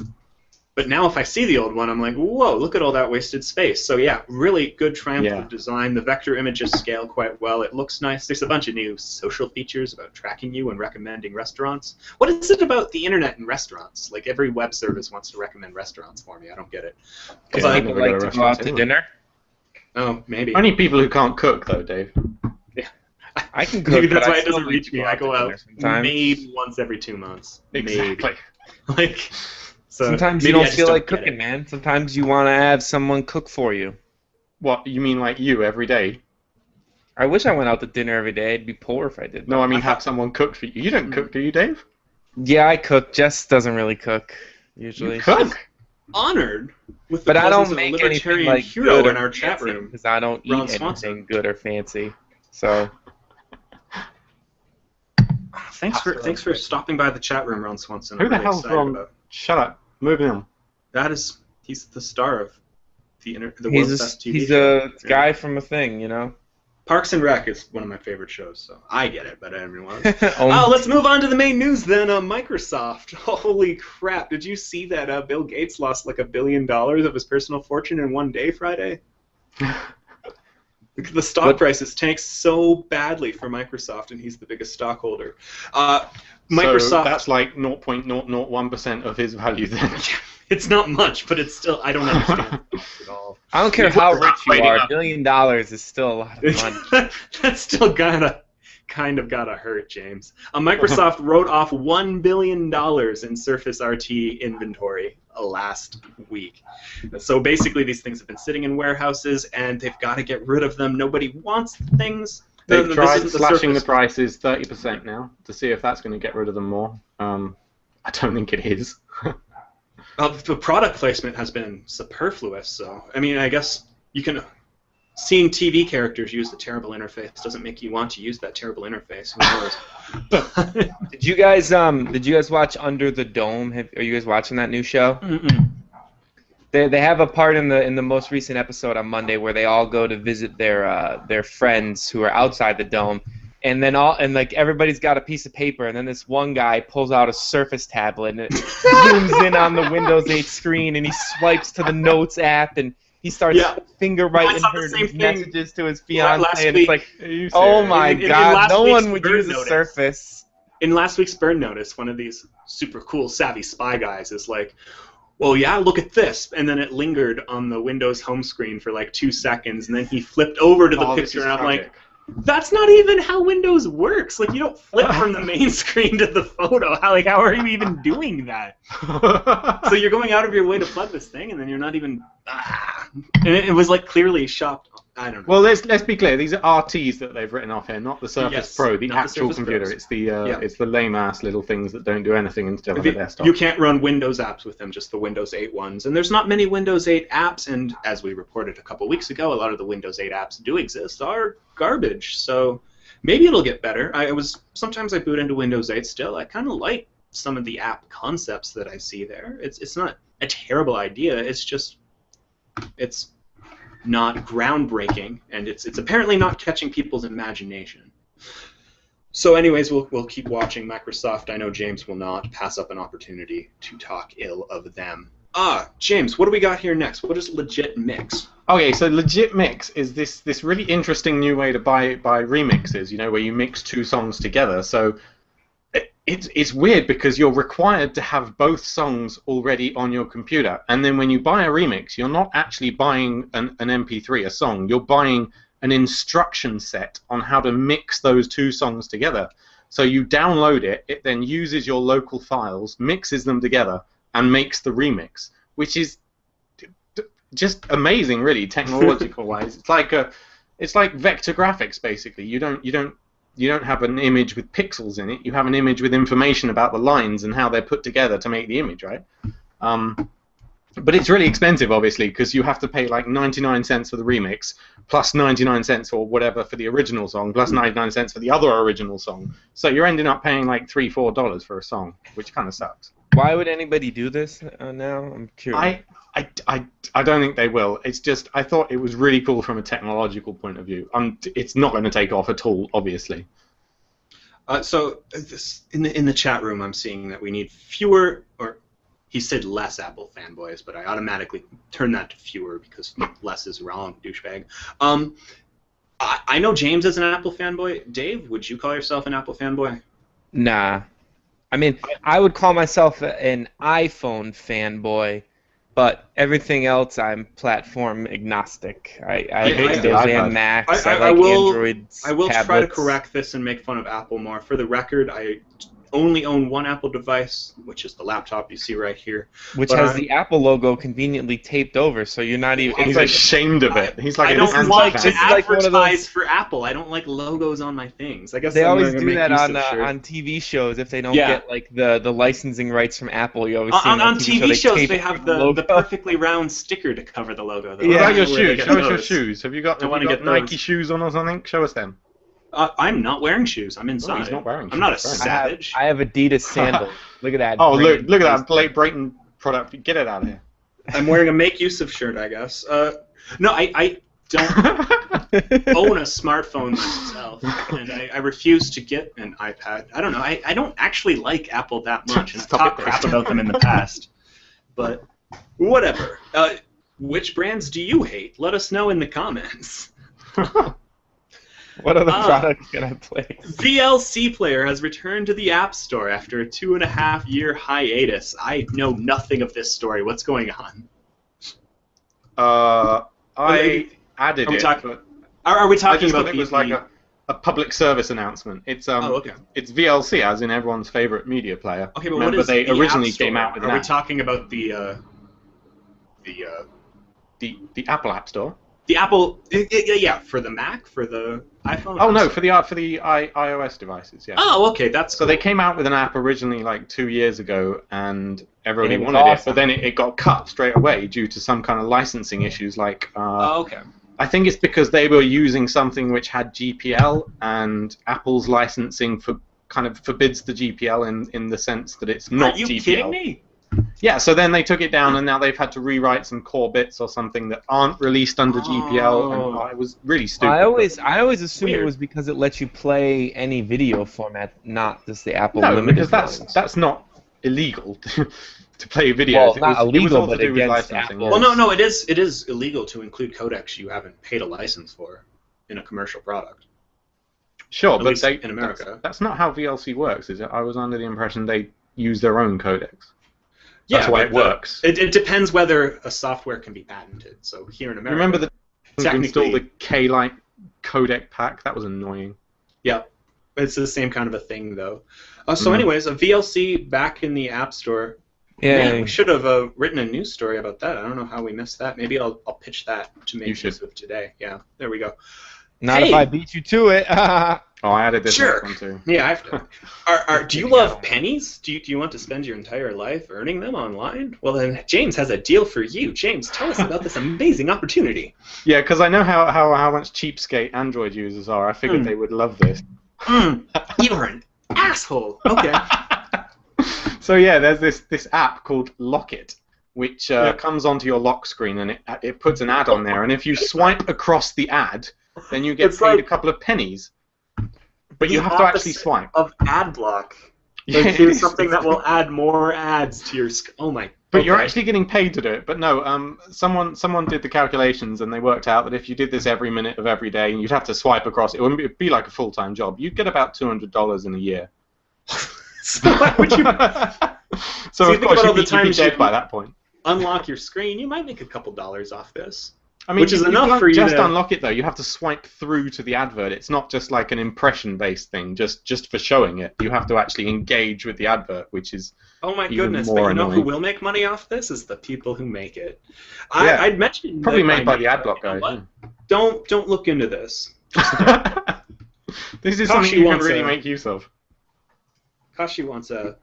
But now if I see the old one, I'm like, whoa, look at all that wasted space. So yeah, really good triumph design. The vector images scale quite well. It looks nice. There's a bunch of new social features about tracking you and recommending restaurants. What is it about the internet and restaurants? Like every web service wants to recommend restaurants for me. I don't get it. Because people like to go out to dinner? Oh, maybe. Only people who can't cook, though, Dave. Yeah. I can cook, maybe that's but why it doesn't reach me. I go out maybe once every 2 months. Exactly. Maybe. Like... So sometimes you don't feel like cooking, man. Sometimes you want to have someone cook for you. What, you mean like you every day? I wish I went out to dinner every day. I'd be poor if I did. No, I mean have someone cook for you. You don't cook, do you, Dave? Yeah, I cook. Jess doesn't really cook, usually. You cook? Honored with the but I don't make make anything anything like hero good in our chat room. Because I don't eat anything good or fancy. So... Thanks for stopping by the chat room, Ron Swanson. Who the hell's Ron? Shut up. Moving on. He's the star of the world's best TV he's show. He's a guy from a thing, you know? Parks and Rec is one of my favorite shows, so I get it, but everyone. Let's move on to the main news then. Microsoft. Holy crap. Did you see that Bill Gates lost like $1 billion of his personal fortune in one day Friday? The stock prices tanked so badly for Microsoft, and he's the biggest stockholder. Microsoft. So that's like 0.001% of his value then. It's not much, but it's still, I don't understand at all. I don't care how rich you are, $1 million is still a lot of money. That's still kind of gotta hurt, James. Microsoft wrote off $1 billion in Surface RT inventory last week. So basically these things have been sitting in warehouses, and they've got to get rid of them. Nobody wants the things. They've tried slashing the prices 30% now to see if that's going to get rid of them more. I don't think it is. The product placement has been superfluous, so I mean, I guess you can. Seeing TV characters use the terrible interface doesn't make you want to use that terrible interface. Who knows? Did you guys watch Under the Dome? Are you guys watching that new show? Mm-mm. They have a part in the most recent episode on Monday where they all go to visit their friends who are outside the dome, and then everybody's got a piece of paper, and then this one guy pulls out a Surface tablet and it zooms in on the Windows 8 screen, and he swipes to the Notes app, and he starts finger writing her messages to his fiance, and it's like, oh my god, no one would use a Surface. In last week's Burn Notice, one of these super cool, savvy spy guys is like, well, yeah, look at this. And then it lingered on the Windows home screen for like 2 seconds, and then he flipped over to the picture, and I'm like, that's not even how Windows works. Like, you don't flip from the main screen to the photo. How are you even doing that? So you're going out of your way to plug this thing, and then you're not even... And it was like clearly shopped. I don't know. Well, let's be clear. These are RTs that they've written off here, not the Surface Pro, the actual computer. Pros. It's the lame-ass little things that don't do anything instead of a desktop. You can't run Windows apps with them, just the Windows 8 ones. And there's not many Windows 8 apps, and as we reported a couple weeks ago, a lot of the Windows 8 apps do exist are garbage. So maybe it'll get better. Sometimes I boot into Windows 8 still. I kind of like some of the app concepts that I see there. It's not a terrible idea. It's just it's not groundbreaking, and it's apparently not catching people's imagination. So anyways, we'll keep watching Microsoft. I know James will not pass up an opportunity to talk ill of them. James, what do we got here next? What is Legit Mix? Okay, so Legit Mix is this really interesting new way to buy remixes, you know, where you mix 2 songs together. So it's weird because you're required to have both songs already on your computer, and then when you buy a remix, you're not actually buying an MP3, a song. You're buying an instruction set on how to mix those 2 songs together. So you download it, it then uses your local files, mixes them together, and makes the remix, which is just amazing, really, technological-wise. It's like vector graphics, basically. You don't have an image with pixels in it. You have an image with information about the lines and how they're put together to make the image, right? But it's really expensive, obviously, because you have to pay like 99 cents for the remix, plus 99 cents or whatever for the original song, plus 99 cents for the other original song. So you're ending up paying like $3-4 for a song, which kind of sucks. Why would anybody do this now? I'm curious. I don't think they will. It's just I thought it was really cool from a technological point of view. It's not going to take off at all, obviously. So in the chat room, I'm seeing that we need fewer, or he said less Apple fanboys, but I automatically turn that to fewer because less is wrong, douchebag. I know James is an Apple fanboy. Dave, would you call yourself an Apple fanboy? Nah. I mean, I would call myself an iPhone fanboy, but everything else I'm platform agnostic. I hate those and Macs. I like Androids. I will tablets. try to correct this and make fun of Apple more. For the record, I only own one Apple device, which is the laptop you see right here. Which has the Apple logo conveniently taped over, so you're not even... He's like ashamed of it. He's like, I don't like to advertise for Apple. I don't like logos on my things. I guess they always do that on TV shows if they don't get like the licensing rights from Apple. You always see on TV shows they have the perfectly round sticker to cover the logo. What about your shoes? Show us your shoes. Have you got Nike shoes on or something? Show us them. I'm not wearing shoes. I'm inside. Oh, he's not wearing shoes. I'm not a savage. I have Adidas sandals. Look at that. Oh, look at that Brayton product. Get it out of here. I'm wearing a make use of shirt, I guess. No, I don't own a smartphone myself, and I refuse to get an iPad. I don't know. I don't actually like Apple that much, and I've talked crap about them in the past. But whatever. Which brands do you hate? Let us know in the comments. What other products can I play? VLC Player has returned to the App Store after a 2.5-year hiatus. I know nothing of this story. What's going on? I added it. Are we talking about it was like a public service announcement. It's it's VLC, as in everyone's favorite media player. Okay, but remember what is they the originally App Store? came out with Are we talking about the Apple App Store? The Apple, yeah, for the Mac, for the iPhone. Oh no, for the iOS devices, yeah. Oh, okay, that's so cool. they came out with an app originally like 2 years ago, and everybody wanted it, but then it got cut straight away due to some kind of licensing issues. Like, okay. I think it's because they were using something which had GPL, and Apple's licensing kind of forbids the GPL in the sense that it's not GPL. Are you kidding me? Yeah, so then they took it down, and now they've had to rewrite some core bits or something that aren't released under GPL, and it was really stupid. I always assumed it was because it lets you play any video format, not just the Apple limited because that's not illegal to play videos. Well, not illegal, but against licensing. Well, no, it is illegal to include codecs you haven't paid a license for in a commercial product. Sure, but in America, that's not how VLC works, is it? I was under the impression they use their own codecs. That's why it works. It depends whether a software can be patented. So here in America, remember technically install the K-Lite codec pack? That was annoying. Yeah, it's the same kind of a thing though. So anyways, a VLC back in the App Store. Yeah, man, we should have written a news story about that. I don't know how we missed that. Maybe I'll pitch that to make use of today. Yeah, there we go. Not if I beat you to it. Oh, I added this sure. one too. Yeah, I have to. Do you love pennies? Do you want to spend your entire life earning them online? Well, then James has a deal for you. James, tell us about this amazing opportunity. Yeah, because I know how much cheapskate Android users are. I figured they would love this. You're an asshole. Okay. So yeah, there's this app called Lock It, which comes onto your lock screen, and it puts an ad on there, and if you swipe across the ad, then you get paid a couple of pennies. But you have to actually swipe. Of ad block. Here's something that will add more ads to your. Oh my. But you're actually getting paid to do it. But no, someone did the calculations, and they worked out that if you did this every minute of every day, and you'd have to swipe across, it'd be like a full-time job. You'd get about $200 in a year. So why would you? So of course you'd be dead by that point. Unlock your screen. You might make a couple dollars off this. I mean, which is enough for you to unlock it though. You have to swipe through to the advert. It's not just like an impression-based thing, just for showing it. You have to actually engage with the advert, which is goodness! But you know who will make money off this is the people who make it. Yeah. I'd mentioned probably made by the adblock guys. Yeah. Don't look into this. This is something you can really make use of. Kashi wants a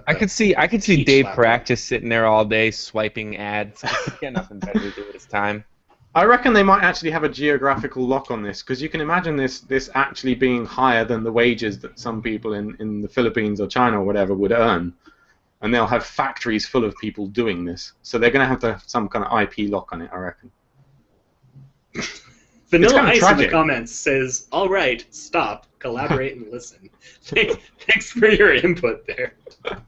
I could see Dave Parak just sitting there all day swiping ads. He's got nothing better to do with his time. I reckon they might actually have a geographical lock on this, because you can imagine this actually being higher than the wages that some people in the Philippines or China or whatever would earn. And they'll have factories full of people doing this. So they're going to have some kind of IP lock on it, I reckon. Vanilla Ice in the comments says, all right, stop, collaborate, and listen. Thanks for your input there.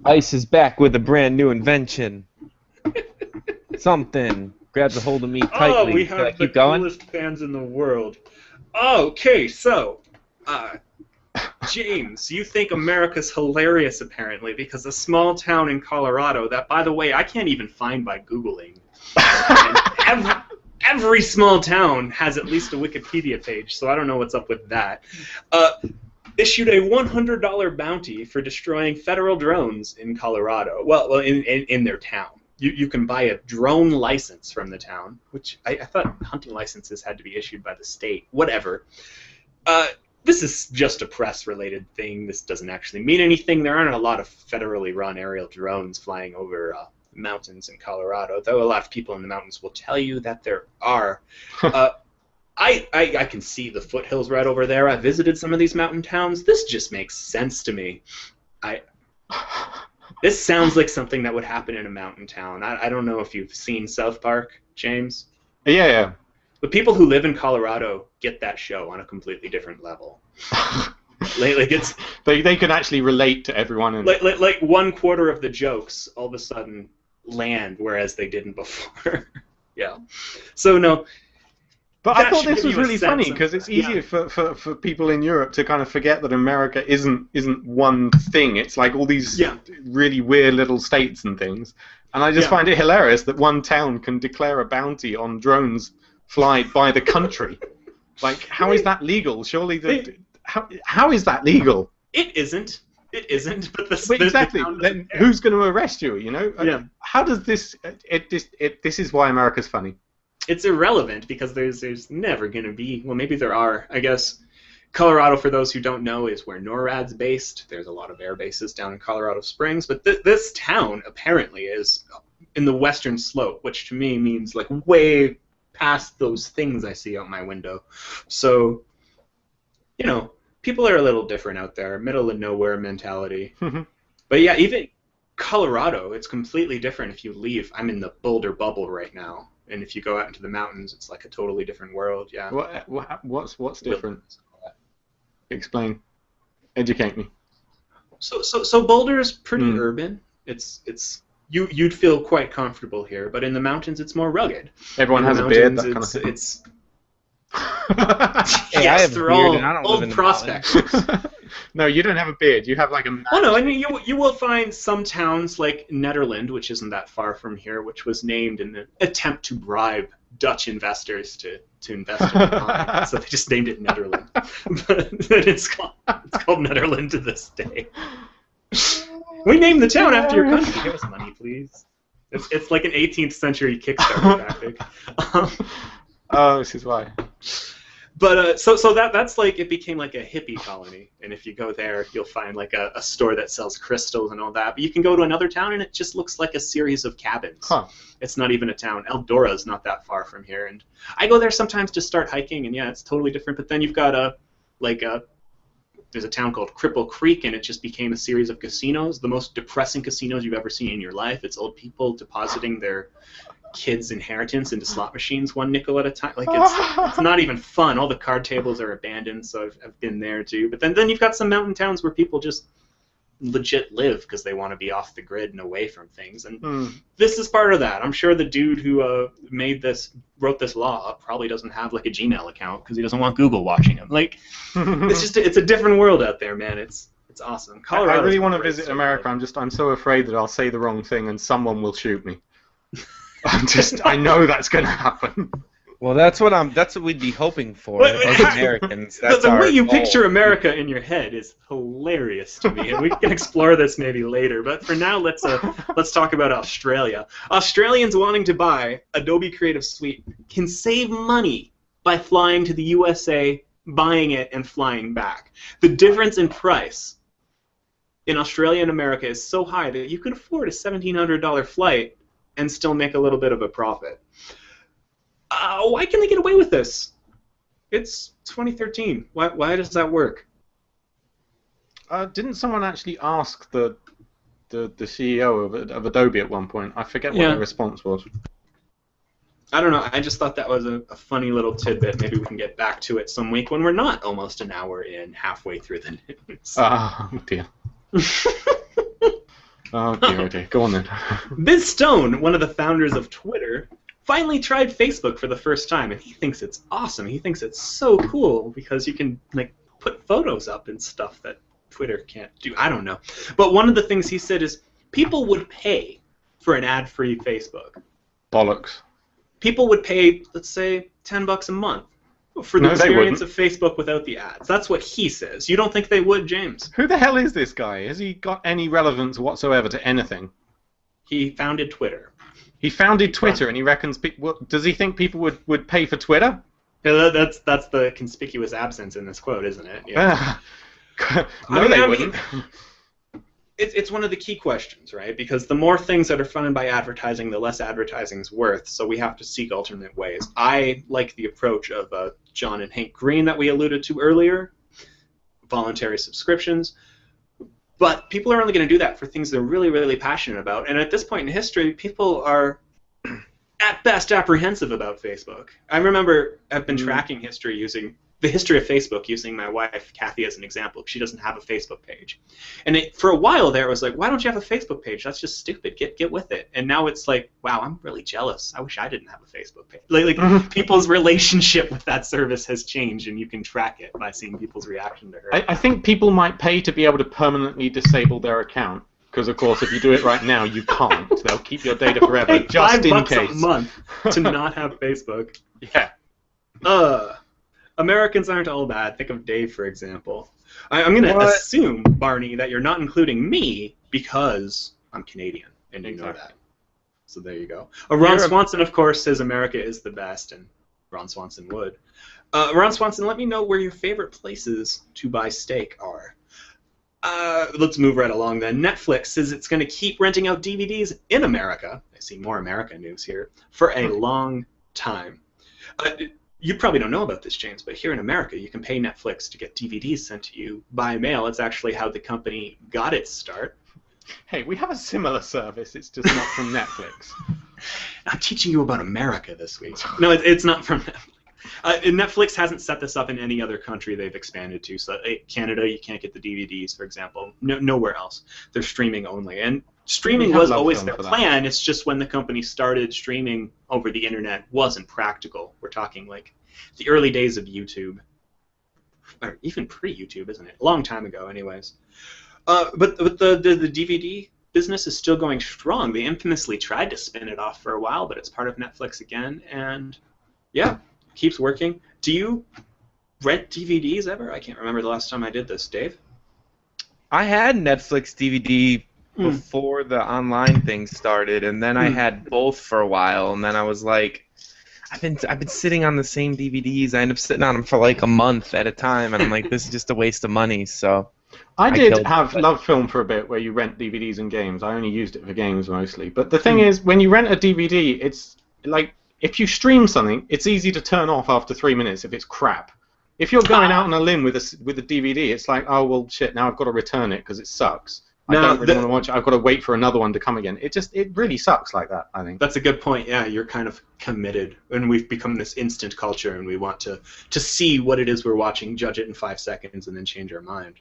Ice is back with a brand new invention. Something grabs a hold of me tightly. Oh, we have the coolest fans in the world. Okay, so, James, you think America's hilarious, apparently, because a small town in Colorado that, by the way, I can't even find by Googling. Every small town has at least a Wikipedia page, so I don't know what's up with that. Issued a $100 bounty for destroying federal drones in Colorado. Well, in their town. You can buy a drone license from the town, which I thought hunting licenses had to be issued by the state. Whatever. This is just a press-related thing. This doesn't actually mean anything. There aren't a lot of federally run aerial drones flying over mountains in Colorado, though a lot of people in the mountains will tell you that there are. I can see the foothills right over there. I visited some of these mountain towns. This just makes sense to me. This sounds like something that would happen in a mountain town. I don't know if you've seen South Park, James. Yeah. But people who live in Colorado get that show on a completely different level. They can actually relate to everyone. Like 1/4 of the jokes all of a sudden land, whereas they didn't before. Yeah. So no. But that I thought should this give was you a really sense funny of- because it's easier yeah. for people in Europe to kind of forget that America isn't one thing. It's like all these Yeah. really weird little states and things. And I just Yeah. find it hilarious that one town can declare a bounty on drones fly by the country. Like, how is that legal? Surely how is that legal? It isn't. It isn't. But But exactly. Then who's going to arrest you? You know? Yeah. How does this? This is why America's funny. It's irrelevant because there's never going to be. Well, maybe there are. I guess Colorado, for those who don't know, is where NORAD's based. There's a lot of air bases down in Colorado Springs, but this town apparently is in the western slope, which to me means like way past those things I see out my window. So, you know, people are a little different out there, middle of nowhere mentality. But yeah, even Colorado, it's completely different if you leave. I'm in the Boulder bubble right now. And if you go out into the mountains, it's like a totally different world. Yeah. What's different? Explain. Educate me. So Boulder is pretty urban. You'd feel quite comfortable here, but in the mountains it's more rugged. Everyone has a beard. That kind of thing. Hey, Yes, I have a they're beard all and I don't live old in the prospectors. No, you don't have a beard. You have like a. Oh no, I mean you will find some towns like Nederland, which isn't that far from here, which was named in an attempt to bribe Dutch investors to invest in the economy. So they just named it Nederland. But it's called Nederland to this day. We named the town after your country. Give us money, please. It's like an 18th century Kickstarter tactic. Oh, this is why. But so that's like it became like a hippie colony, and if you go there, you'll find like a store that sells crystals and all that. But you can go to another town, and it just looks like a series of cabins. Huh. It's not even a town. Eldora's not that far from here, and I go there sometimes to start hiking, and yeah, it's totally different. But then you've got there's a town called Cripple Creek, and it just became a series of casinos, the most depressing casinos you've ever seen in your life. It's old people depositing their kids' inheritance into slot machines, 1 nickel at a time. Like it's not even fun. All the card tables are abandoned, so I've been there too. But then you've got some mountain towns where people just legit live because they want to be off the grid and away from things. And this is part of that. I'm sure the dude who wrote this law probably doesn't have like a Gmail account because he doesn't want Google watching him. Like it's a different world out there, man. It's awesome. I really want to visit America. I'm so afraid that I'll say the wrong thing and someone will shoot me. I know that's going to happen. Well, that's what we'd be hoping for as Americans. That's the way you goal. picture America in your head is hilarious to me, and we can explore this maybe later. But for now, let's talk about Australia. Australians wanting to buy Adobe Creative Suite can save money by flying to the USA, buying it, and flying back. The difference in price in Australia and America is so high that you could afford a $1,700 flight and still make a little bit of a profit. Why can they get away with this? It's 2013. Why does that work? Didn't someone actually ask the CEO of Adobe at one point? I forget what the response was. I don't know. I just thought that was a funny little tidbit. Maybe we can get back to it some week when we're not almost an hour in, halfway through the news. Oh, dear. Oh dear. Go on then. Biz Stone, one of the founders of Twitter, finally tried Facebook for the first time, and he thinks it's awesome. He thinks it's so cool because you can like put photos up and stuff that Twitter can't do. I don't know. But one of the things he said is people would pay for an ad-free Facebook. Bollocks. People would pay, let's say, $10 a month for the experience of Facebook without the ads. That's what he says. You don't think they would, James? Who the hell is this guy? Has he got any relevance whatsoever to anything? He founded Twitter. He founded Twitter, and he reckons does he think people would pay for Twitter? Yeah, that's the conspicuous absence in this quote, isn't it? Yeah. No, they wouldn't. It's one of the key questions, right? Because the more things that are funded by advertising, the less advertising's worth. So we have to seek alternate ways. I like the approach of John and Hank Green that we alluded to earlier, voluntary subscriptions. But people are only going to do that for things they're really, really passionate about. And at this point in history, people are at best apprehensive about Facebook. I remember I've been tracking history using the history of Facebook, using my wife Kathy as an example. She doesn't have a Facebook page, and for a while there, it was like, why don't you have a Facebook page? That's just stupid. Get with it. And now it's like, wow, I'm really jealous. I wish I didn't have a Facebook page. Like people's relationship with that service has changed, and you can track it by seeing people's reaction to her. I think people might pay to be able to permanently disable their account. Because, of course, if you do it right now, you can't. They'll keep your data forever, just in case. $5 a month to not have Facebook. Yeah. Americans aren't all bad. Think of Dave, for example. I'm going to assume, Barney, that you're not including me because I'm Canadian, and you know that. So there you go. Ron Swanson, of course, says America is the best, and Ron Swanson would. Ron Swanson, let me know where your favorite places to buy steak are. Let's move right along then. Netflix says it's going to keep renting out DVDs in America. I see more America news here. For a long time. You probably don't know about this, James, but here in America, you can pay Netflix to get DVDs sent to you by mail. It's actually how the company got its start. Hey, we have a similar service. It's just not from Netflix. I'm teaching you about America this week. No, it's not from Netflix. Netflix hasn't set this up in any other country they've expanded to. So Canada, you can't get the DVDs, for example. Nowhere else. They're streaming only. And streaming was always their plan. It's just when the company started streaming over the internet wasn't practical. We're talking like the early days of YouTube. Or even pre-YouTube, isn't it? A long time ago, anyways. But the DVD business is still going strong. They infamously tried to spin it off for a while, but it's part of Netflix again. And yeah, keeps working. Do you rent DVDs ever? I can't remember the last time I did this. Dave? I had Netflix DVD before the online thing started, and then I had both for a while, and then I was like, I've been sitting on the same DVDs. I end up sitting on them for like a month at a time, and I'm like, this is just a waste of money. So I did have Love Film for a bit, where you rent DVDs and games. I only used it for games mostly. But the thing is, when you rent a DVD, it's like, if you stream something, it's easy to turn off after 3 minutes if it's crap. If you're going out on a limb with a DVD, it's like, oh, well, shit, now I've got to return it because it sucks. I don't really want to watch it. I've got to wait for another one to come again. It really sucks like that, I think. That's a good point. Yeah, you're kind of committed. And we've become this instant culture, and we want to see what it is we're watching, judge it in 5 seconds, and then change our mind.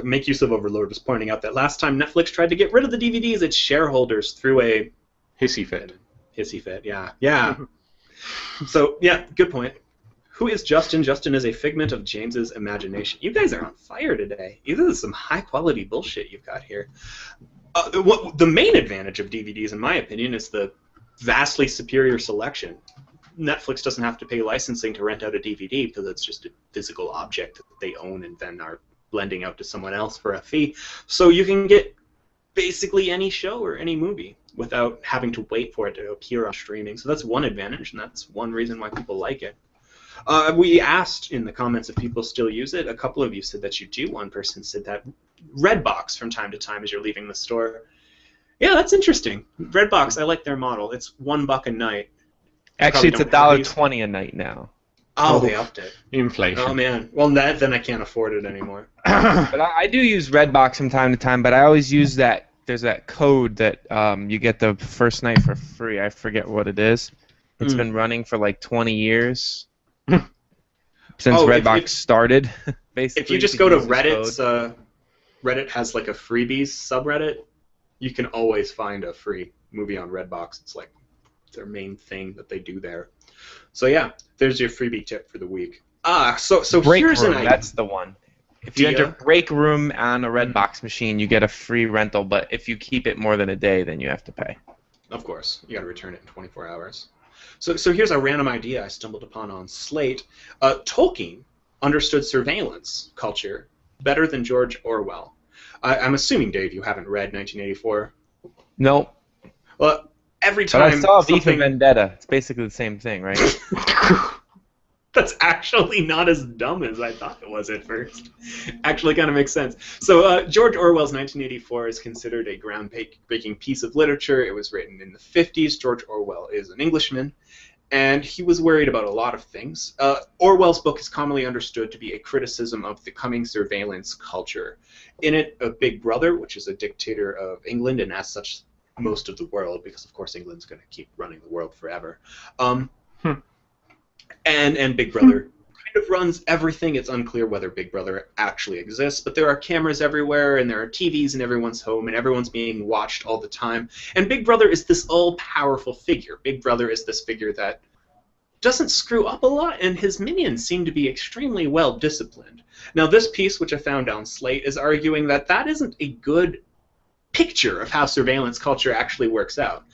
Make Use of Overlord was pointing out that last time Netflix tried to get rid of the DVDs, its shareholders threw a hissy fit. Hissy fit, yeah. Yeah. So, yeah, good point. Who is Justin? Justin is a figment of James's imagination. You guys are on fire today. This is some high-quality bullshit you've got here. The main advantage of DVDs, in my opinion, is the vastly superior selection. Netflix doesn't have to pay licensing to rent out a DVD because it's just a physical object that they own and then are lending out to someone else for a fee. So you can get basically any show or any movie without having to wait for it to appear on streaming. So that's one advantage, and that's one reason why people like it. We asked in the comments if people still use it. A couple of you said that you do. One person said that Redbox from time to time as you're leaving the store. Yeah, that's interesting. Redbox, I like their model. It's $1 a night. Actually, it's $1.20 a night now. Oh, they upped it. Inflation. Oh, man. Well, then I can't afford it anymore. But I do use Redbox from time to time, but I always use that. There's that code that you get the first night for free. I forget what it is. It's been running for like 20 years. Since Redbox started, basically. If you just go to Reddit's, Reddit has like a freebies subreddit. You can always find a free movie on Redbox. It's like their main thing that they do there. So yeah, there's your freebie tip for the week. So Break here's Room, an idea. that's the one. If you enter Break Room on a Redbox machine, you get a free rental, but if you keep it more than a day, then you have to pay. Of course, you got to return it in 24 hours. So here's a random idea I stumbled upon on Slate. Tolkien understood surveillance culture better than George Orwell. I'm assuming, Dave, you haven't read 1984. Nope. Well, every time but I saw V for Vendetta. It's basically the same thing, right? That's actually not as dumb as I thought it was at first. Actually kind of makes sense. So George Orwell's 1984 is considered a groundbreaking piece of literature. It was written in the 50s. George Orwell is an Englishman, and he was worried about a lot of things. Orwell's book is commonly understood to be a criticism of the coming surveillance culture. In it, a Big Brother, which is a dictator of England, and as such, most of the world, because of course England's going to keep running the world forever. And Big Brother kind of runs everything. It's unclear whether Big Brother actually exists, but there are cameras everywhere, and there are TVs in everyone's home, and everyone's being watched all the time. And Big Brother is this all-powerful figure. Big Brother is this figure that doesn't screw up a lot, and his minions seem to be extremely well-disciplined. Now, this piece, which I found on Slate, is arguing that that isn't a good picture of how surveillance culture actually works out.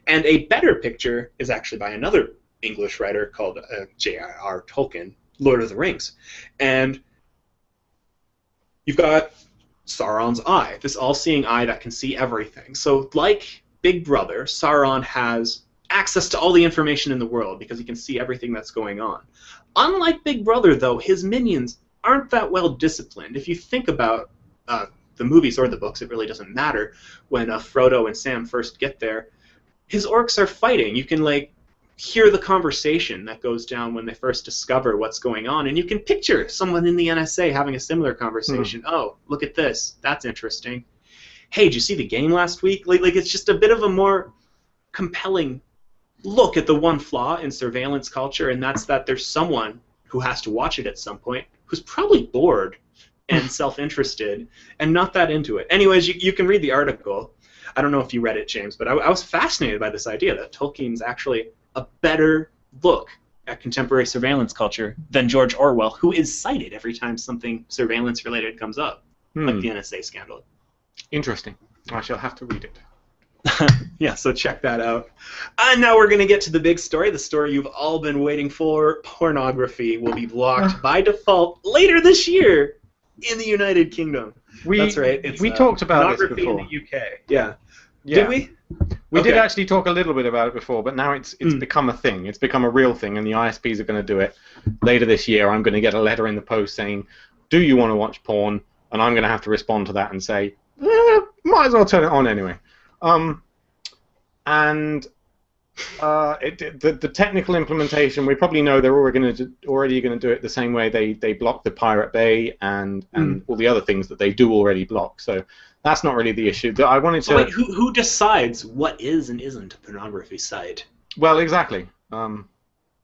And a better picture is actually by another English writer called J.R.R. Tolkien, Lord of the Rings. And you've got Sauron's eye, this all-seeing eye that can see everything. So like Big Brother, Sauron has access to all the information in the world because he can see everything that's going on. Unlike Big Brother, though, his minions aren't that well disciplined. If you think about the movies or the books, it really doesn't matter. When Frodo and Sam first get there, his orcs are fighting. You can hear the conversation that goes down when they first discover what's going on, and you can picture someone in the NSA having a similar conversation. Oh, look at this. That's interesting. Hey, did you see the game last week? It's just a bit of a more compelling look at the one flaw in surveillance culture, and that's that there's someone who has to watch it at some point who's probably bored and self-interested and not that into it. Anyways, you can read the article. I don't know if you read it, James, but I was fascinated by this idea that Tolkien's actually a better look at contemporary surveillance culture than George Orwell, who is cited every time something surveillance-related comes up, like the NSA scandal. Interesting. I shall have to read it. Yeah, so check that out. And now we're going to get to the big story, the story you've all been waiting for. Pornography will be blocked by default later this year in the United Kingdom. That's right. We talked about this before. In the UK. Yeah. Yeah. Did we? We did actually talk a little bit about it before, but now it's become a thing. It's become a real thing, and the ISPs are going to do it later this year. I'm going to get a letter in the post saying, "Do you want to watch porn?" And I'm going to have to respond to that and say, "Might as well turn it on anyway." The technical implementation, we probably know they're already going to do it the same way they block the Pirate Bay and all the other things that they do already block. So that's not really the issue. I wanted to. So wait, who decides what is and isn't a pornography site? Well, exactly.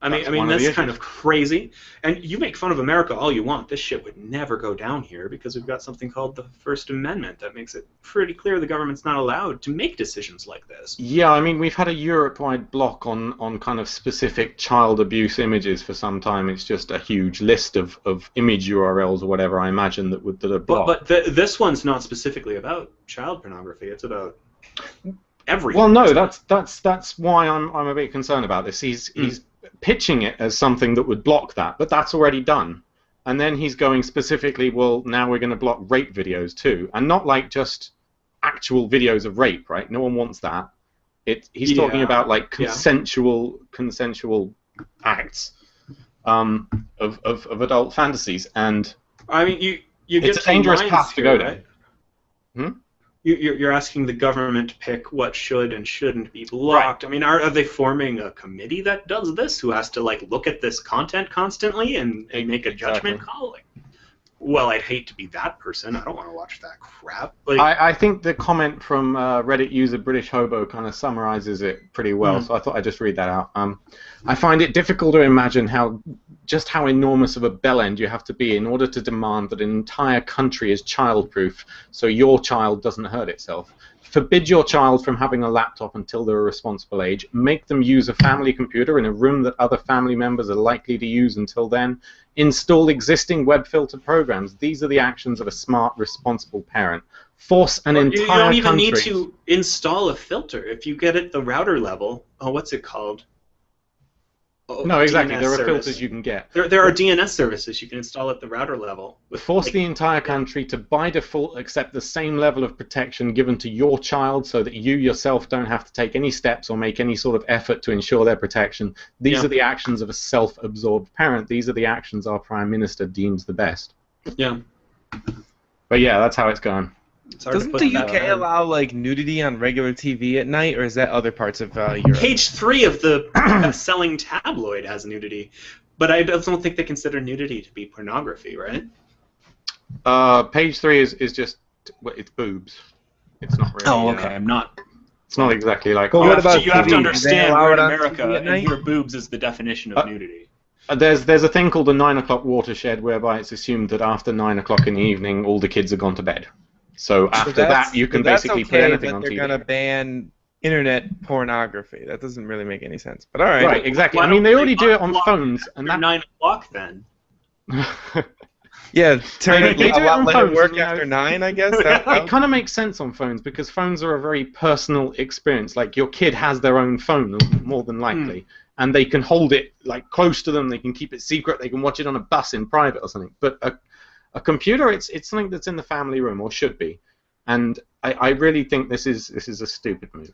I mean that's kind of crazy. And you make fun of America all you want. This shit would never go down here because we've got something called the First Amendment that makes it pretty clear the government's not allowed to make decisions like this. Yeah, I mean, we've had a Europe-wide block on kind of specific child abuse images for some time. It's just a huge list of image URLs or whatever, I imagine, that are blocked. But this one's not specifically about child pornography. It's about everything. Well, no, that's why I'm a bit concerned about this. He's pitching it as something that would block that, but that's already done. And then he's going specifically, well, now we're going to block rape videos too, and not like just actual videos of rape, right? No one wants that. He's talking about like consensual acts of adult fantasies, and I mean, you get it's a dangerous path to go down. Right? You're asking the government to pick what should and shouldn't be blocked. Right. I mean, are they forming a committee that does this, who has to look at this content constantly and make a judgment call? Well, I'd hate to be that person. I don't want to watch that crap. I think the comment from Reddit user British Hobo kind of summarizes it pretty well, so I thought I'd just read that out. I find it difficult to imagine how enormous of a bellend you have to be in order to demand that an entire country is childproof so your child doesn't hurt itself. Forbid your child from having a laptop until they're a responsible age. Make them use a family computer in a room that other family members are likely to use until then. Install existing web filter programs. These are the actions of a smart, responsible parent. Force an entire country... You don't even need to install a filter. If you get at the router level, what's it called? No, exactly. DNS there are service. filters you can get. There are DNS services you can install at the router level. Force the entire country to, by default, accept the same level of protection given to your child so that you yourself don't have to take any steps or make any sort of effort to ensure their protection. These are the actions of a self-absorbed parent. These are the actions our Prime Minister deems the best. Yeah. But yeah, that's how it's going. Doesn't the UK allow nudity on regular TV at night, or is that other parts of Europe? Page 3 of the best-selling tabloid has nudity, but I don't think they consider nudity to be pornography, right? Page 3 is just it's boobs. It's not really. Oh, okay. I'm not. It's not exactly like. You have to understand we're in America, and here boobs is the definition of nudity. There's a thing called the 9 o'clock watershed, whereby it's assumed that after 9 o'clock in the evening, all the kids have gone to bed. So after that, you can basically put anything on TV. They're going to ban internet pornography. That doesn't really make any sense. But all right. Right, exactly. I mean, they already do it on phones. And that 9 o'clock then. Yeah, turn they do it on let phones, it work you know. after 9, I guess. It kind of makes sense on phones because phones are a very personal experience. Like your kid has their own phone, more than likely, and they can hold it like close to them. They can keep it secret. They can watch it on a bus in private or something. But a computer, it's something that's in the family room or should be. And I really think this is a stupid move.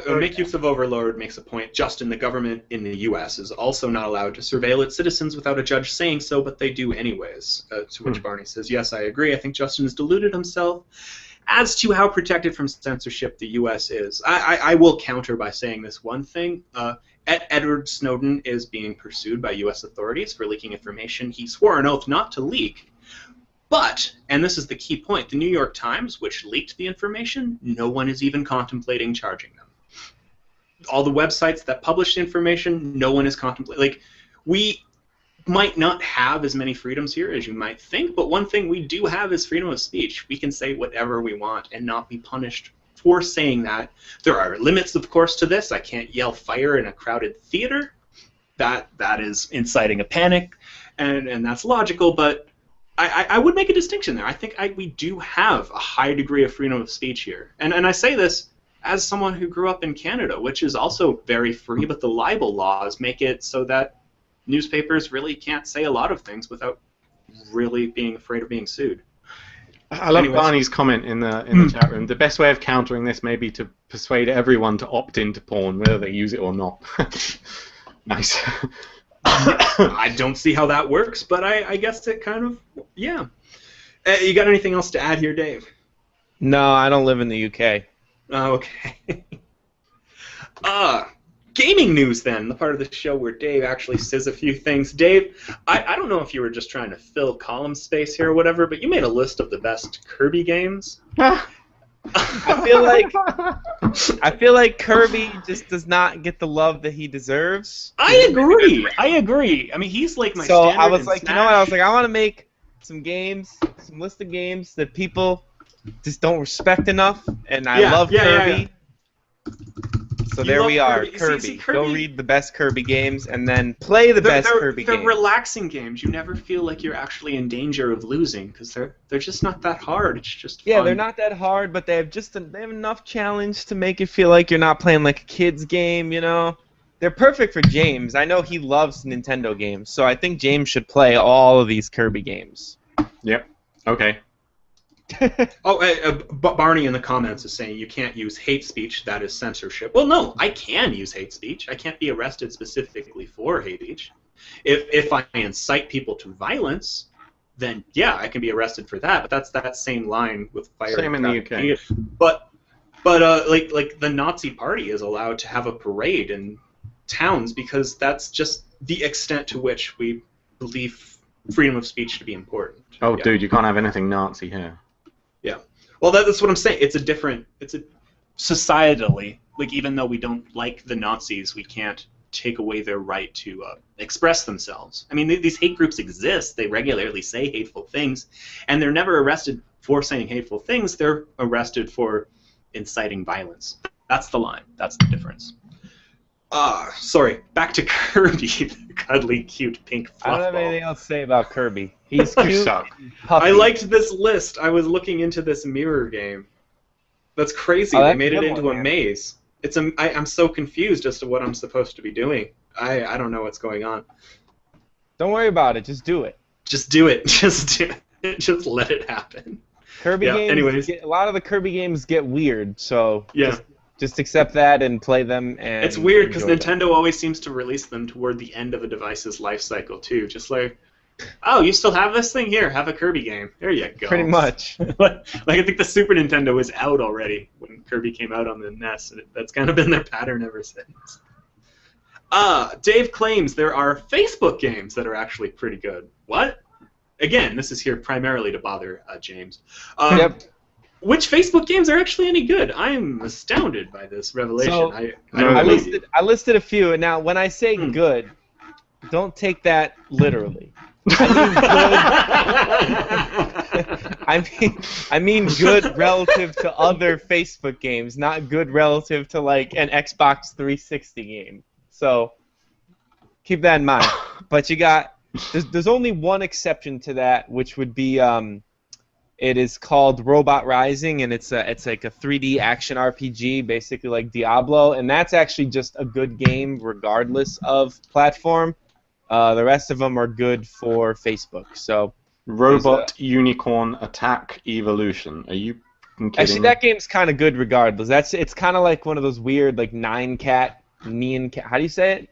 Make use of overload makes a point. Justin, the government in the U.S. is also not allowed to surveil its citizens without a judge saying so, but they do anyways. To which Barney says, yes, I agree. I think Justin has deluded himself. As to how protected from censorship the U.S. is, I will counter by saying this one thing. Edward Snowden is being pursued by U.S. authorities for leaking information he swore an oath not to leak. But, and this is the key point, the New York Times, which leaked the information, no one is even contemplating charging them. All the websites that publish information, no one is contemplating. Like, we might not have as many freedoms here as you might think, but one thing we do have is freedom of speech. We can say whatever we want and not be punished for saying that. There are limits, of course, to this. I can't yell fire in a crowded theater. That is inciting a panic, and that's logical, but I would make a distinction there. I think we do have a high degree of freedom of speech here. And I say this as someone who grew up in Canada, which is also very free, but the libel laws make it so that newspapers really can't say a lot of things without really being afraid of being sued. I love Barney's comment in the chat room. The best way of countering this may be to persuade everyone to opt into porn, whether they use it or not. Nice. I don't see how that works, but I guess it kind of, yeah. You got anything else to add here, Dave? No, I don't live in the UK. Oh, okay. Gaming news then, the part of the show where Dave actually says a few things. Dave, I don't know if you were just trying to fill column space here or whatever, but you made a list of the best Kirby games. I feel like Kirby just does not get the love that he deserves. I agree. I mean, he's like my So standard I was in like, Smash. you know what? I was like, I want to make some games, some list of games that people just don't respect enough, and I love Kirby. So there we are, Kirby. See, Go read the best Kirby games and then play the best Kirby games. They're relaxing games. You never feel like you're actually in danger of losing because they're just not that hard. It's just fun. Yeah, they're not that hard, but they have enough challenge to make it feel like you're not playing like a kid's game, you know? They're perfect for James. I know he loves Nintendo games, so I think James should play all of these Kirby games. Yep. Okay. Barney in the comments is saying you can't use hate speech, that is censorship. Well, no, I can use hate speech. I can't be arrested specifically for hate speech. If I incite people to violence, then yeah, I can be arrested for that. But that's that same line with fire. Same in the UK. But like the Nazi Party is allowed to have a parade in towns because that's just the extent to which we believe freedom of speech to be important. Oh, yeah. Dude, you can't have anything Nazi here. Yeah. Well, that's what I'm saying. It's societally, like, even though we don't like the Nazis, we can't take away their right to express themselves. I mean, these hate groups exist. They regularly say hateful things, and they're never arrested for saying hateful things. They're arrested for inciting violence. That's the line. That's the difference. Sorry. Back to Kirby, the cuddly, cute pink fluff I don't have ball. anything else to say about Kirby. He's cute. I liked this list. I was looking into this mirror game. That's crazy. They made it into a maze. I'm so confused as to what I'm supposed to be doing. I don't know what's going on. Don't worry about it. Just do it. Just do it. Just do it. Just let it happen. Kirby games. Anyways. A lot of the Kirby games get weird, so yeah. Just accept that and play them. And it's weird because Nintendo always seems to release them toward the end of a device's life cycle too. Just like, oh, you still have this thing? Here, have a Kirby game. There you go. Pretty much. Like I think the Super Nintendo was out already when Kirby came out on the NES. That's kind of been their pattern ever since. Dave claims there are Facebook games that are actually pretty good. What? Again, this is here primarily to bother James. Yep. Which Facebook games are actually any good? I'm astounded by this revelation. So, I listed a few, and now when I say good, don't take that literally. I mean good relative to other Facebook games, not good relative to like an Xbox 360 game. So keep that in mind. But you got there's only one exception to that, which would be it is called Robot Rising, and it's like a 3D action RPG, basically like Diablo, and that's actually just a good game regardless of platform. The rest of them are good for Facebook. So Robot Unicorn Attack Evolution. Are you kidding? Actually, that game's kind of good regardless. It's kind of like one of those weird like Nyan Cat. How do you say it?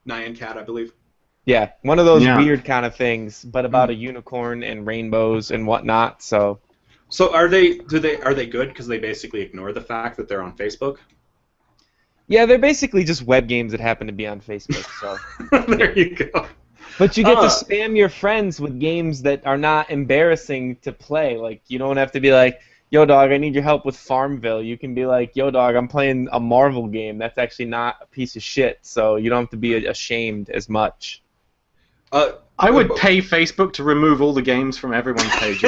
Nyan Cat, I believe. Yeah, one of those weird kind of things, but about a unicorn and rainbows and whatnot. So are they good because they basically ignore the fact that they're on Facebook? Yeah, they're basically just web games that happen to be on Facebook. So there you go. But you get to spam your friends with games that are not embarrassing to play. Like, you don't have to be like, yo, dog, I need your help with Farmville. You can be like, yo, dog, I'm playing a Marvel game. That's actually not a piece of shit, so you don't have to be ashamed as much. I would pay Facebook to remove all the games from everyone's pages.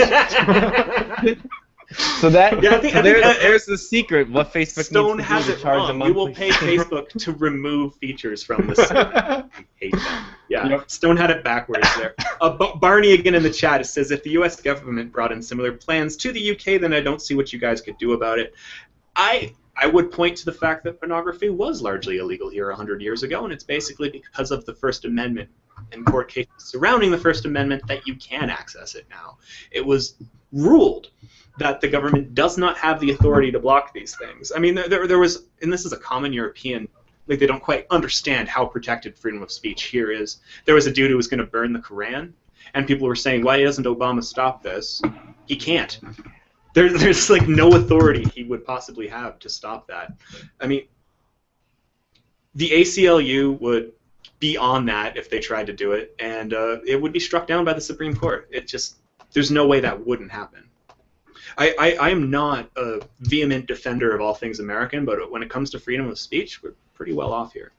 So there's the secret. What Facebook Stone needs to has do it to charge wrong. a monthly. We will pay Facebook to remove features from the site. I hate them. Yeah, yep. Stone had it backwards there. Barney again in the chat says, if the U.S. government brought in similar plans to the U.K., then I don't see what you guys could do about it. I would point to the fact that pornography was largely illegal here 100 years ago, and it's basically because of the First Amendment and court cases surrounding the First Amendment that you can access it now. It was ruled that the government does not have the authority to block these things. I mean, there was, and this is a common European, like they don't quite understand how protected freedom of speech here is. There was a dude who was going to burn the Quran, and people were saying, why doesn't Obama stop this? He can't. There's like no authority he would possibly have to stop that. I mean, the ACLU would be on that if they tried to do it, and it would be struck down by the Supreme Court. It just, there's no way that wouldn't happen. I am not a vehement defender of all things American, but when it comes to freedom of speech, we're pretty well off here.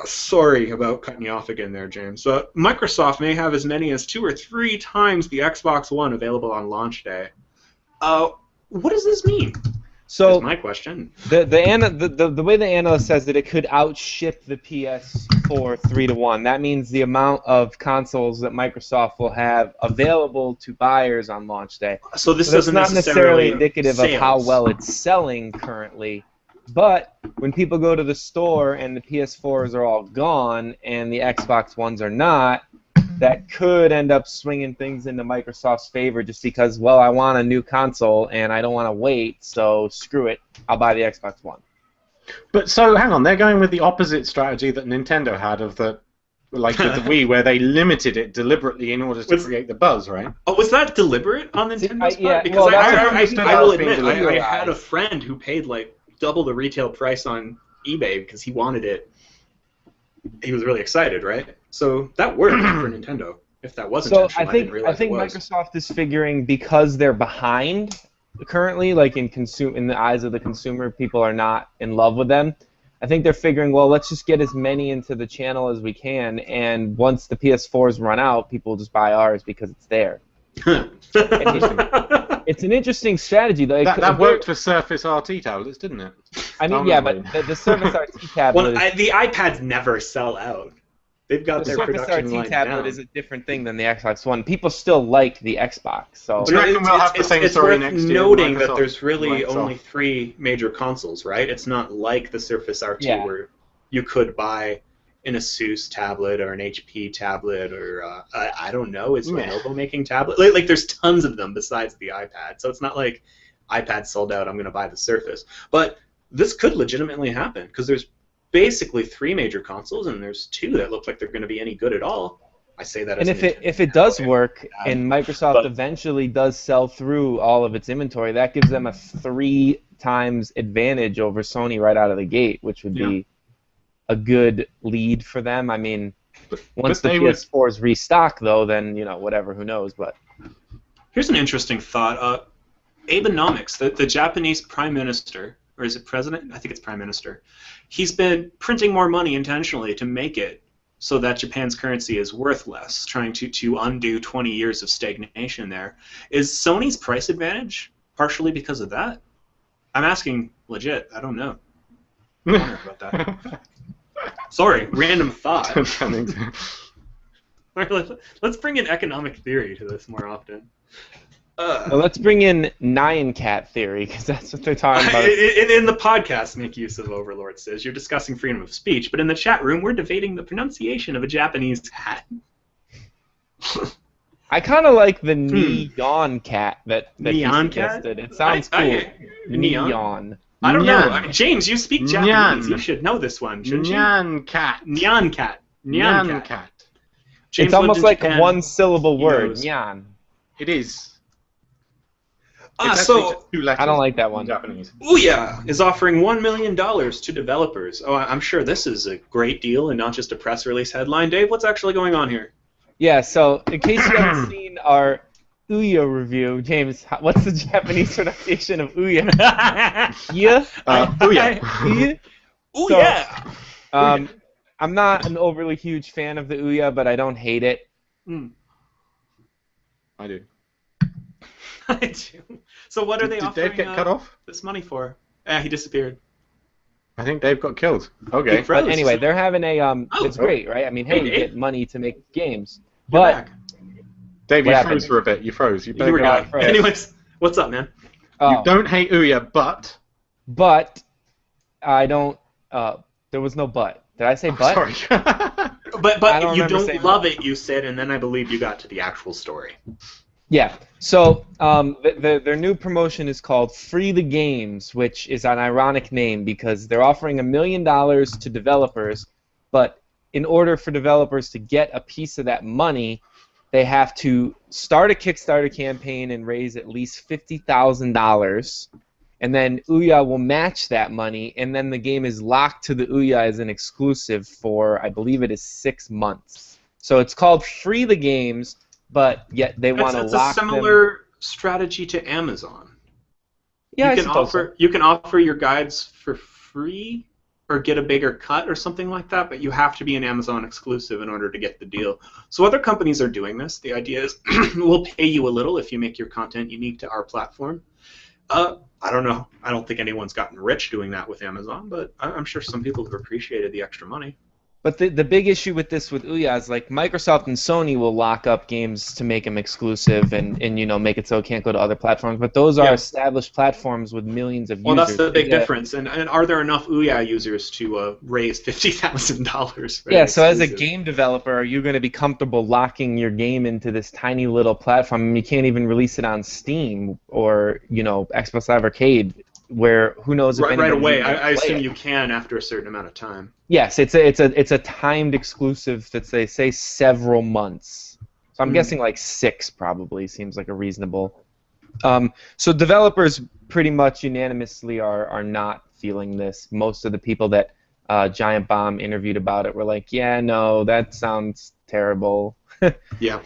Sorry about cutting you off again there, James. Microsoft may have as many as 2 or 3 times the Xbox One available on launch day. What does this mean? So that's my question. The way the analyst says that it could outship the PS4 3-1. That means the amount of consoles that Microsoft will have available to buyers on launch day. So this is isn't not necessarily indicative sales. of how well it's selling currently. But when people go to the store and the PS4s are all gone and the Xbox Ones are not, that could end up swinging things into Microsoft's favor just because, well, I want a new console and I don't want to wait, so screw it, I'll buy the Xbox One. But so, hang on, they're going with the opposite strategy that Nintendo had of the, like with the Wii, where they limited it deliberately in order to create the buzz, right? Oh, was that deliberate on Nintendo's part? Yeah, because well, I will admit, I had a friend who paid like double the retail price on eBay because he wanted it. He was really excited, right? So that worked for Nintendo. If that wasn't intentional, I didn't realize I think it was. Microsoft is figuring because they're behind currently, like in the eyes of the consumer, people are not in love with them. I think they're figuring, well, let's just get as many into the channel as we can, and once the PS4s run out, people will just buy ours because it's there. It's an interesting strategy, though. That worked for Surface RT tablets, didn't it? I mean, yeah, but the Surface RT tablet. Well, the iPads never sell out. They've got their production line down. The Surface RT tablet is a different thing than the Xbox One. People still like the Xbox, so. Do you reckon we'll have the same story next year? It's worth noting that there's really only 3 major consoles, right? It's not like the Surface RT where you could buy an Asus tablet or an HP tablet or I don't know, is Lenovo making tablet? Like there's tons of them besides the iPad, so it's not like iPad sold out, I'm going to buy the Surface. But this could legitimately happen because there's basically 3 major consoles and there's 2 that look like they're going to be any good at all. I say that as if it does work and Microsoft eventually does sell through all of its inventory, that gives them a 3 times advantage over Sony right out of the gate, which would be a good lead for them. I mean, once the PS4s restock, though, then, whatever, who knows. But here's an interesting thought. Abenomics, the Japanese prime minister, or is it president? I think it's prime minister. He's been printing more money intentionally to make it so that Japan's currency is worth less, trying to undo 20 years of stagnation there. Is Sony's price advantage partially because of that? I'm asking legit. I don't know. I wonder about that. Sorry, random thought. Let's bring in economic theory to this more often. Well, let's bring in Nyan Cat theory, because that's what they're talking about. In the podcast, make use of Overlord says you're discussing freedom of speech, but in the chat room, we're debating the pronunciation of a Japanese cat. I kind of like the neon cat that neon he suggested. Cat? It sounds cool. Neon. I don't know. James, you speak Japanese. You should know this one, shouldn't you? Nyan Cat. Nyan Cat. Nyan Cat. James It's almost like Japan. a one-syllable word. Nyan. It is. So I don't like that one. Japanese. Ouya is offering $1 million to developers. Oh, I'm sure this is a great deal and not just a press release headline. Dave, what's actually going on here? Yeah, so in case you haven't seen our Ouya review, James, what's the Japanese pronunciation of Ouya? Yeah? Ouya. Ouya? Ouya! I'm not an overly huge fan of the Ouya, but I don't hate it. I do. I do. So what are they offering Dave get cut off? this money for? He disappeared. I think Dave got killed. Okay. But anyway, they're having a it's great, right? I mean, hey, you get money to make games. But Dave, you froze for a bit. You froze. You were gone. Anyways, what's up, man? You don't hate Ouya, but I don't. There was no but. Did I say but? Sorry. but you don't love it, you said, and then I believe you got to the actual story. Yeah. So their new promotion is called Free the Games, which is an ironic name because they're offering $1 million to developers, but in order for developers to get a piece of that money, they have to start a Kickstarter campaign and raise at least $50,000, and then Ouya will match that money, and then the game is locked to the Ouya as an exclusive for, I believe it is 6 months. So it's called Free the Games, but yet they want to lock them. It's a similar strategy to Amazon. Yeah, you can offer your guides for free or get a bigger cut or something like that, but you have to be an Amazon exclusive in order to get the deal. So other companies are doing this. The idea is we'll pay you a little if you make your content unique to our platform. I don't know. I don't think anyone's gotten rich doing that with Amazon, but I'm sure some people have appreciated the extra money. But the big issue with this with Ouya is like Microsoft and Sony will lock up games to make them exclusive and make it so it can't go to other platforms. But those are established platforms with millions of users. Well, that's the big difference. And are there enough Ouya users to raise $50,000? Yeah. So as a game developer, are you going to be comfortable locking your game into this tiny little platform? I mean, you can't even release it on Steam or Xbox Live Arcade, where who knows if right away. I assume you can after a certain amount of time. Yes, it's a timed exclusive that they say several months. So I'm guessing like 6 probably seems like a reasonable. So developers pretty much unanimously are not feeling this. Most of the people that Giant Bomb interviewed about it were like, yeah, no, that sounds terrible. Yeah.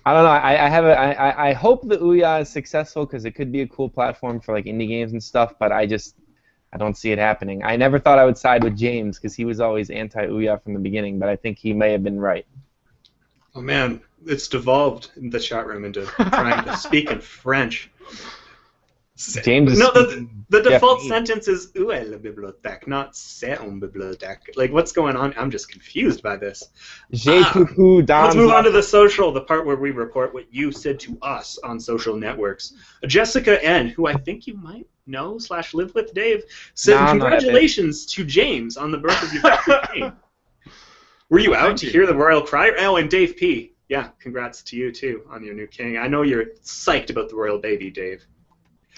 I don't know. I hope the Ouya is successful because it could be a cool platform for like indie games and stuff. But I don't see it happening. I never thought I would side with James because he was always anti-Ouya from the beginning. But I think he may have been right. Oh man, it's devolved in the chat room into trying to speak in French. James is the default sentence is "Où est la bibliothèque," not "C'est une bibliothèque." Like, what's going on? I'm just confused by this. Let's move on to the social, the part where we report what you said to us on social networks. Jessica N., who I think you might know / live with, Dave, said congratulations to James on the birth of your king. Were you out to hear the royal cry? Oh, and Dave P. Yeah, congrats to you too on your new king. I know you're psyched about the royal baby, Dave.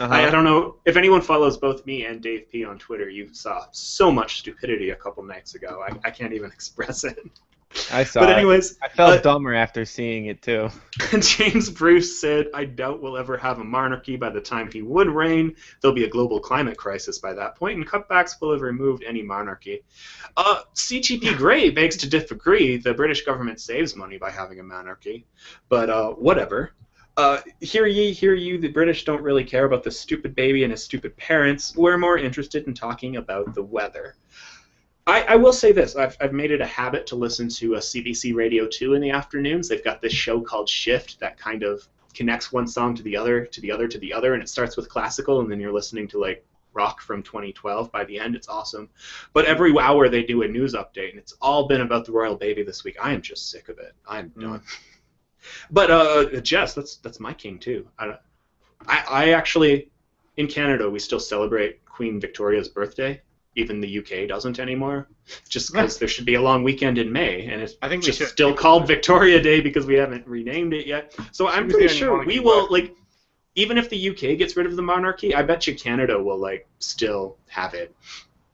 I don't know if anyone follows both me and Dave P on Twitter. You saw so much stupidity a couple nights ago. I can't even express it. I saw But anyways, I felt dumber after seeing it too. James Bruce said, I doubt we'll ever have a monarchy by the time he would reign. There'll be a global climate crisis by that point, and cutbacks will have removed any monarchy. CGP Grey begs to disagree. The British government saves money by having a monarchy. But whatever. Hear ye, hear you, the British don't really care about the stupid baby and his stupid parents. We're more interested in talking about the weather. I will say this. I've made it a habit to listen to a CBC Radio 2 in the afternoons. They've got this show called Shift that kind of connects one song to the other, to the other, to the other, and it starts with classical, and then you're listening to, like, rock from 2012 by the end. It's awesome. But every hour they do a news update, and it's all been about the royal baby this week. I am just sick of it. I'm done. But Jess, that's my king too. I actually, in Canada, we still celebrate Queen Victoria's birthday. Even the UK doesn't anymore, just because there should be a long weekend in May, and it's still called Victoria Day because we haven't renamed it yet. So I'm pretty sure we will, like, even if the UK gets rid of the monarchy, I bet you Canada will, like, still have it.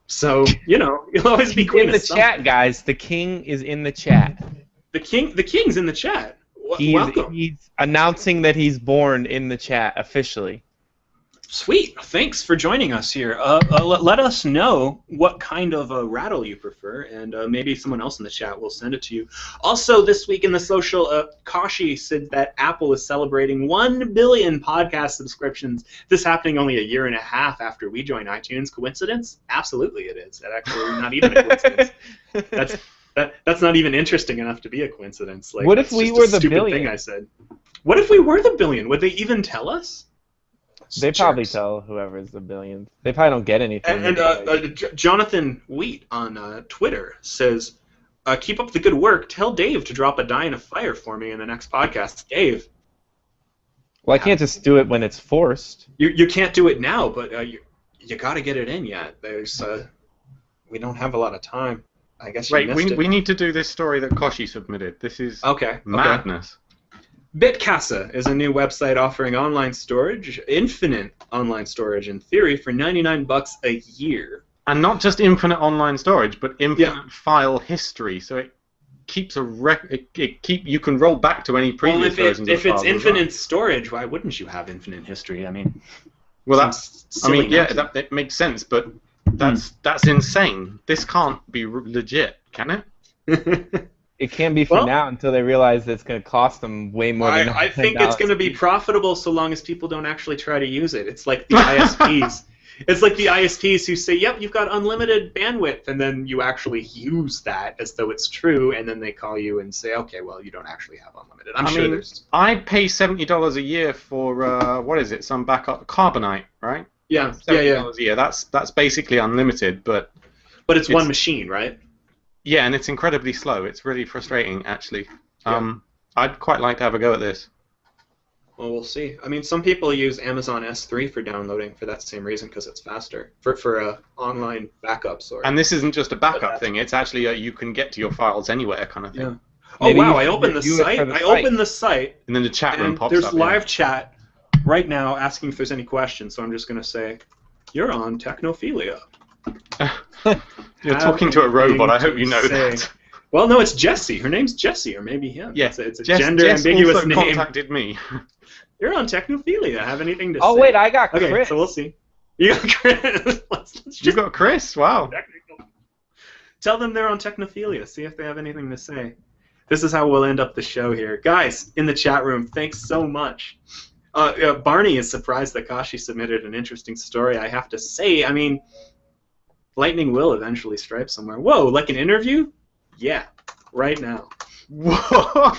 So, you know, you'll always be queen in the chat, guys. The king is in the chat. The king's in the chat. Welcome. He's announcing that he's born in the chat officially. Sweet. Thanks for joining us here. Let us know what kind of rattle you prefer, and maybe someone else in the chat will send it to you. Also, this week in the social, Kashi said that Apple is celebrating 1 billion podcast subscriptions. This happening only a year and a half after we joined iTunes. Coincidence? Absolutely it is. That's actually not even a coincidence. That's not even interesting enough to be a coincidence. Like, what if we were the billion? Thing I said. What if we were the billion? Would they even tell us? They probably tell whoever's the billion. They probably don't get anything. And Jonathan Wheat on Twitter says, keep up the good work. Tell Dave to drop a die in a fire for me in the next podcast. Dave. Well, I can't just do it when it's forced. You can't do it now, but you got to get it in yet. We don't have a lot of time. I guess you missed it. We need to do this story that Koshi submitted. This is madness. Bitcasa is a new website offering online storage, infinite online storage in theory, for $99 a year. And not just infinite online storage, but infinite file history. So it keeps you can roll back to any previous versions. If it's infinite storage, why wouldn't you have infinite history? I mean, that makes sense, but that's insane. This can't be legit, can it? It can be for now until they realize that it's going to cost them way more than I think it's going to be profitable so long as people don't actually try to use it. It's like the ISPs. It's like the ISPs who say, yep, you've got unlimited bandwidth, and then you actually use that as though it's true, and then they call you and say, okay, well, you don't actually have unlimited. I pay $70 a year for, what is it, some backup, Carbonite, right? Yeah, $70 a year. That's basically unlimited, but it's one machine, right? Yeah, and it's incredibly slow. It's really frustrating, actually. I'd quite like to have a go at this. Well, we'll see. I mean, some people use Amazon S3 for downloading for that same reason, because it's faster for online backups. And this isn't just a backup thing. It's actually you can get to your files anywhere kind of thing. Yeah. Oh, wow, I opened the site. Opened the site. And then the chat room pops up. There's live chat right now asking if there's any questions, so I'm just going to say, you're on Technophilia. You're talking to a robot. I hope you know that. Well, no, it's Jessie. Her name's Jessie, or maybe him. Yeah, it's a gender-ambiguous also name. Contacted me. You're on Technophilia. Have anything to say? Oh, wait, I got Chris. Okay, so we'll see. You got Chris. You got Chris? Wow. Tell them they're on Technophilia. See if they have anything to say. This is how we'll end up the show here. Guys, in the chat room, thanks so much. Barney is surprised that Kashi submitted an interesting story. I have to say, I mean, lightning will eventually strike somewhere. Whoa, like an interview? Yeah, right now. Whoa!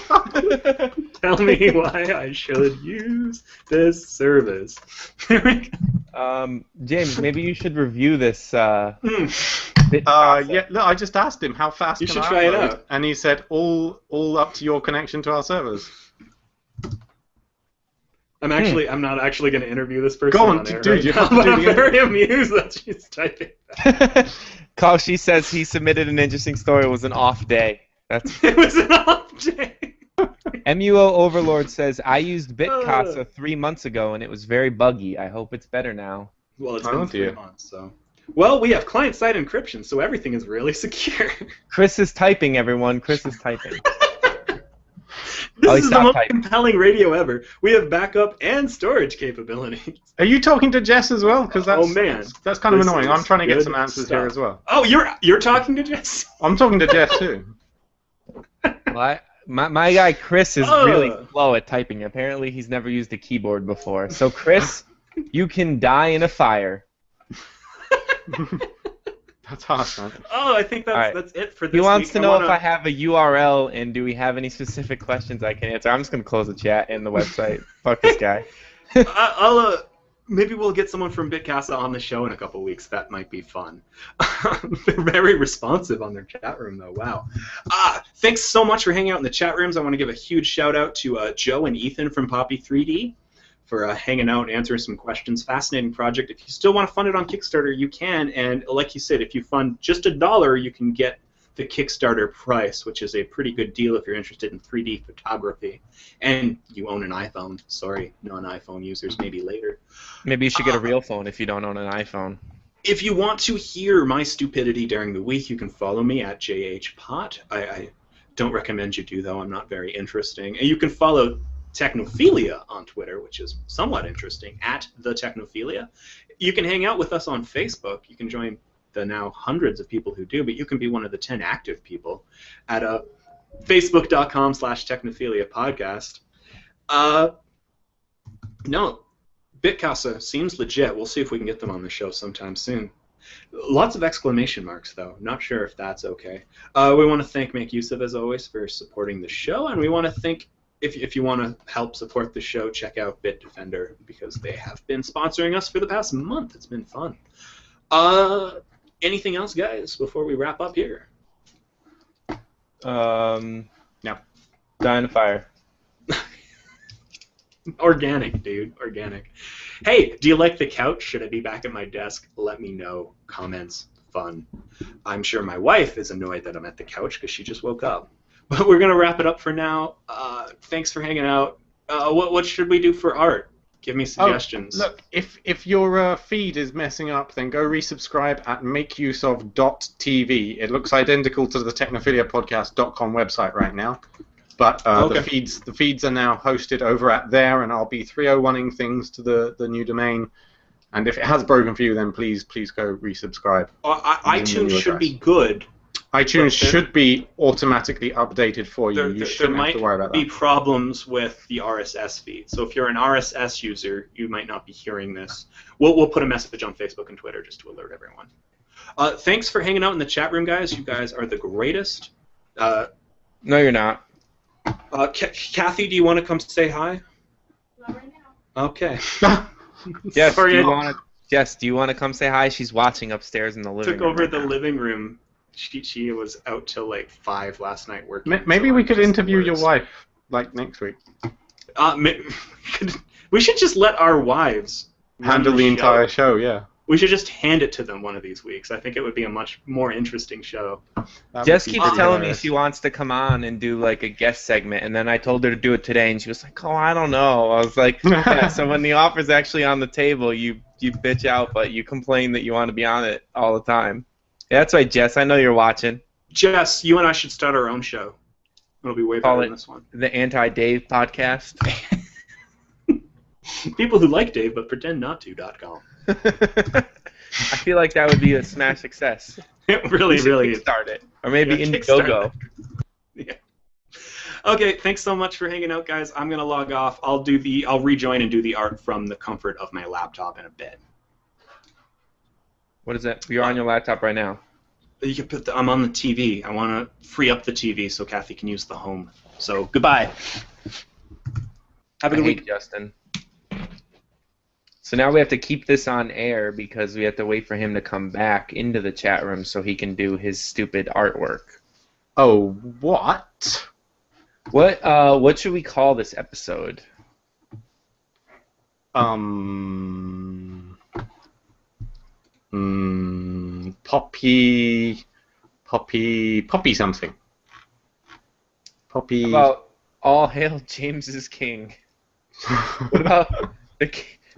Tell me why I should use this service. James, maybe you should review this. Yeah, look, I just asked him how fast you can should I try upload? it out. And he said all up to your connection to our servers. I'm not actually going to interview this person. Go on, on air dude. right You now, have to but do I'm the very amused that she's typing that. Kashi says he submitted an interesting story. It was an off day. It was an off day. MUO Overlord says, I used Bitcasa 3 months ago and it was very buggy. I hope it's better now. Well, it's been 3 months, so. Well, we have client-side encryption, so everything is really secure. Chris is typing, everyone. Chris is typing. This is the most compelling radio ever. We have backup and storage capabilities. Are you talking to Jess as well? Because that's kind of annoying. I'm trying to get some answers here as well. Oh, you're talking to Jess? I'm talking to Jess too. Well, my guy Chris is really slow at typing. Apparently, he's never used a keyboard before. So, Chris, you can die in a fire. That's harsh, man. Oh, I think All right. that's it for this He wants week. to know if I have a URL and do we have any specific questions I can answer. I'm just going to close the chat and the website. Fuck this guy. I'll maybe we'll get someone from Bitcasa on the show in a couple weeks. That might be fun. They're very responsive on their chat room, though. Wow. Thanks so much for hanging out in the chat rooms. I want to give a huge shout out to Joe and Ethan from Poppy3D for hanging out and answering some questions. Fascinating project. If you still want to fund it on Kickstarter, you can. And like you said, if you fund just $1, you can get the Kickstarter price, which is a pretty good deal if you're interested in 3D photography. And you own an iPhone. Sorry, non-iPhone users, maybe later. Maybe you should get a real phone if you don't own an iPhone. If you want to hear my stupidity during the week, you can follow me at JHPot. I don't recommend you do, though. I'm not very interesting. And you can follow Technophilia on Twitter, which is somewhat interesting, at the Technophilia. You can hang out with us on Facebook. You can join the now hundreds of people who do, but you can be one of the 10 active people at facebook.com/Technophilia podcast. No, Bitcasa seems legit. We'll see if we can get them on the show sometime soon. Lots of exclamation marks, though. Not sure if that's okay. We want to thank Make Use of, as always, for supporting the show, and we want to thank, if you want to help support the show, check out Bitdefender, because they have been sponsoring us for the past month. It's been fun. Anything else, guys, before we wrap up here? No. Die in a fire. Organic, dude. Organic. Hey, do you like the couch? Should I be back at my desk? Let me know. Comments. Fun. I'm sure my wife is annoyed that I'm at the couch because she just woke up. But we're going to wrap it up for now. Thanks for hanging out. What should we do for art? Give me suggestions. Look, if your feed is messing up, then go resubscribe at makeuseof.tv. It looks identical to the technophiliapodcast.com website right now. But the feeds are now hosted over at there, and I'll be 301ing things to the new domain. And if it has broken for you, then please go resubscribe. iTunes should be good. iTunes should be automatically updated for you. You shouldn't have to worry about that. There might be problems with the RSS feed. So if you're an RSS user, you might not be hearing this. We'll put a message on Facebook and Twitter just to alert everyone. Thanks for hanging out in the chat room, guys. You guys are the greatest. No, you're not. Kathy, do you want to come say hi? Not right now. Okay. Yes, Sorry, do you want to come say hi? She's watching upstairs in the living room. Took over the living room. She was out till like 5 last night working. Maybe we could interview your wife like next week. We should just let our wives handle the entire show. Yeah. We should just hand it to them one of these weeks. I think it would be a much more interesting show. Jess keeps telling me she wants to come on and do like a guest segment, and then I told her to do it today, and she was like, "Oh, I don't know." I was like, "Yeah." So when the offer's actually on the table, you bitch out, but you complain that you want to be on it all the time. Yeah, that's right, Jess. I know you're watching. Jess, you and I should start our own show. It'll be way better than this one. The Anti-Dave podcast. People who like Dave but pretend not to.com. I feel like that would be a smash success. It really is. Start it, or maybe Indiegogo. Yeah. Okay, thanks so much for hanging out, guys. I'm gonna log off. I'll rejoin and do the art from the comfort of my laptop in a bit. What is that? You're on your laptop right now. You can put I'm on the TV. I want to free up the TV so Kathy can use the home. So goodbye. Have a good week, Justin. So now we have to keep this on air because we have to wait for him to come back into the chat room so he can do his stupid artwork. Oh, what? What should we call this episode? Poppy something. Poppy. How about All Hail James is King?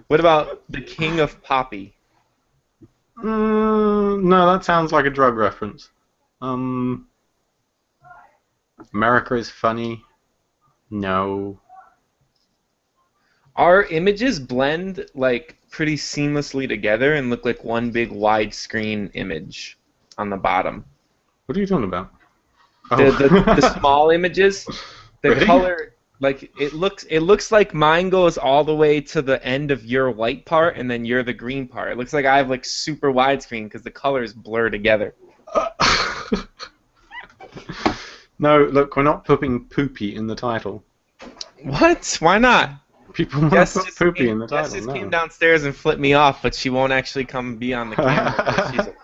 What about the King of Poppy? No, that sounds like a drug reference. America is funny. No. Our images blend like pretty seamlessly together and look like one big widescreen image on the bottom. What are you talking about? The small images, the Really? color. Like it looks like mine goes all the way to the end of your white part, and then you're the green part. It looks like I have like super widescreen because the colors blur together. No, look, we're not putting poopy in the title. What? Why not? People want to put poopy in the title. Jess just came downstairs and flipped me off, but she won't actually come be on the camera.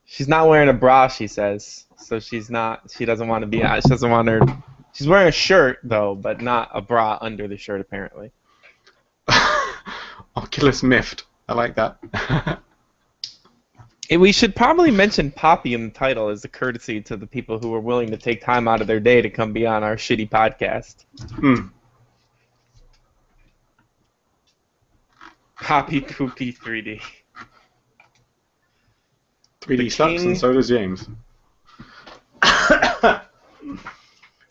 She's not wearing a bra, she says. So she's not. She doesn't want to be. She doesn't want her. She's wearing a shirt though, but not a bra under the shirt apparently. Oculus miffed. I like that. We should probably mention Poppy in the title as a courtesy to the people who are willing to take time out of their day to come be on our shitty podcast. Poppy Poopy 3D. 3D sucks and so does James.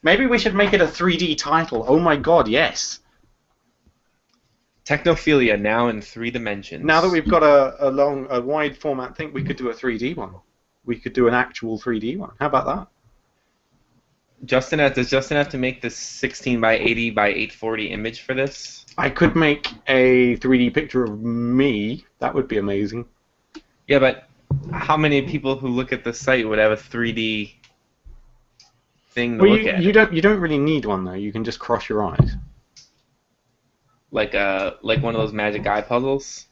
Maybe we should make it a 3D title. Oh my god, yes. Technophilia now in 3 dimensions. Now that we've got a wide format thing, we could do a 3D one. We could do an actual 3D one. How about that? Does Justin have to make this 16 by 80 by 840 image for this? I could make a 3D picture of me. That would be amazing. Yeah, but how many people who look at the site would have a 3D thing to look at? You don't really need one though. You can just cross your eyes. Like one of those magic eye puzzles?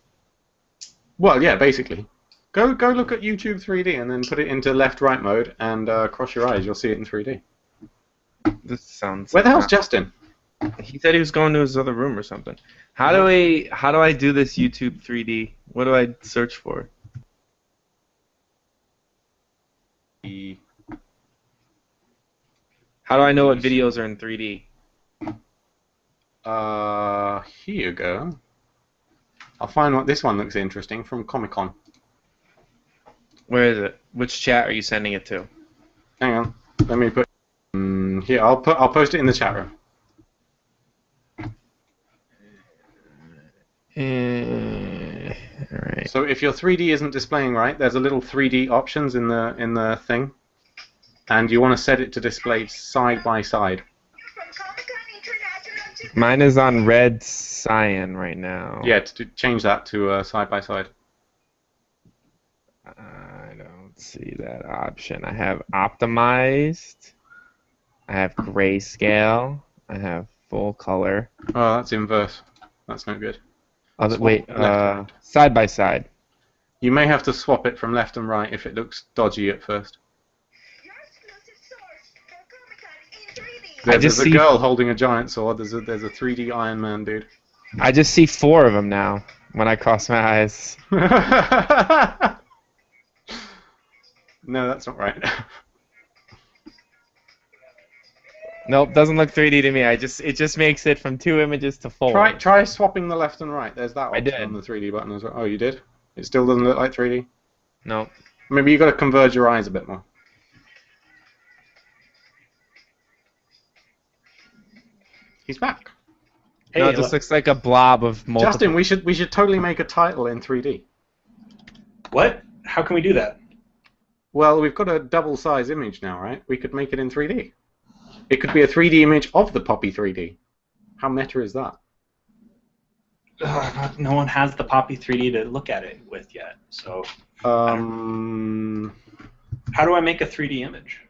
Well, yeah, basically. Go look at YouTube 3D and then put it into left-right mode and cross your eyes. You'll see it in 3D. This sounds. Where the hell's Justin? He said he was going to his other room or something. How do I do this YouTube 3D? What do I search for? How do I know what videos are in 3D? Here you go. I'll find what this one looks interesting from Comic-Con. Where is it? Which chat are you sending it to? Hang on. Let me put here. I'll post it in the chat room. Alright. So if your 3D isn't displaying right, there's a little 3D options in the thing, and you want to set it to display side by side. Mine is on red cyan right now. Yeah, to change that to side by side. I don't see that option. I have optimized. I have grayscale. I have full color. Oh, that's inverse. That's no good. Side by side. You may have to swap it from left and right if it looks dodgy at first. There's a girl holding a giant sword. There's a 3D Iron Man dude. I just see 4 of them now when I cross my eyes. No, that's not right. Nope, doesn't look 3D to me. It just makes it from 2 images to 4. Try swapping the left and right. There's that option did. on the 3D button as well. Oh, you did? It still doesn't look like 3D? No. Maybe you got to converge your eyes a bit more. He's back. Hey, no, it just looks like a blob of multiple. Justin, we should totally make a title in 3D. What? How can we do that? Well, we've got a double size image now, right? We could make it in 3D. It could be a 3D image of the Poppy 3D. How meta is that? No one has the Poppy 3D to look at it with yet, so. How do I make a 3D image?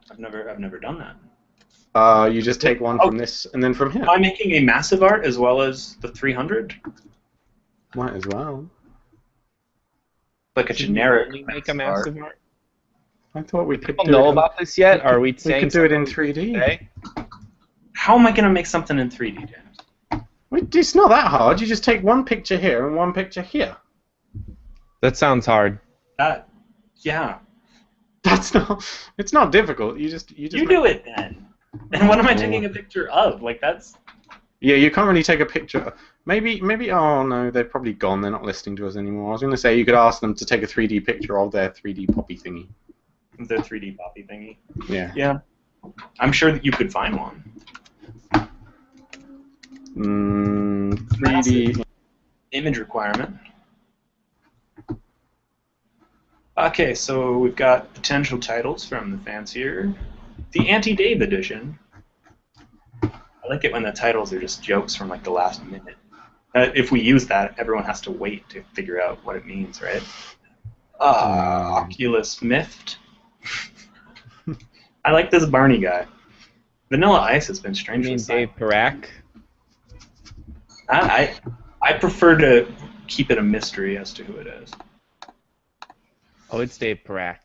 I've never done that. You just take one from this and then from here. Am I making a massive art as well as the 300? Might as well. Like a generic. Make a massive art. I thought we could do know about this yet? Are we saying we could do it in 3D? Today? How am I going to make something in 3D, James? It's not that hard. You just take one picture here and one picture here. That sounds hard. Yeah. That's not. It's not difficult. You do it then. And what am I taking a picture of? Like that's. Yeah, you can't really take a picture. Maybe. Oh no, they're probably gone. They're not listening to us anymore. I was going to say you could ask them to take a 3D picture of their 3D Poppy thingy. Their 3D Poppy thingy. Yeah. Yeah. I'm sure that you could find one. 3D image requirement. Okay, so we've got potential titles from the fancier. The Anti-Dave edition. like it when the titles are just jokes from like the last minute. If we use that, everyone has to wait to figure out what it means, right? Oculus Miffed. I like this Barney guy. Vanilla Ice has been strangely silent. Dave Parak? I prefer to keep it a mystery as to who it is. Oh, it's Dave Parak.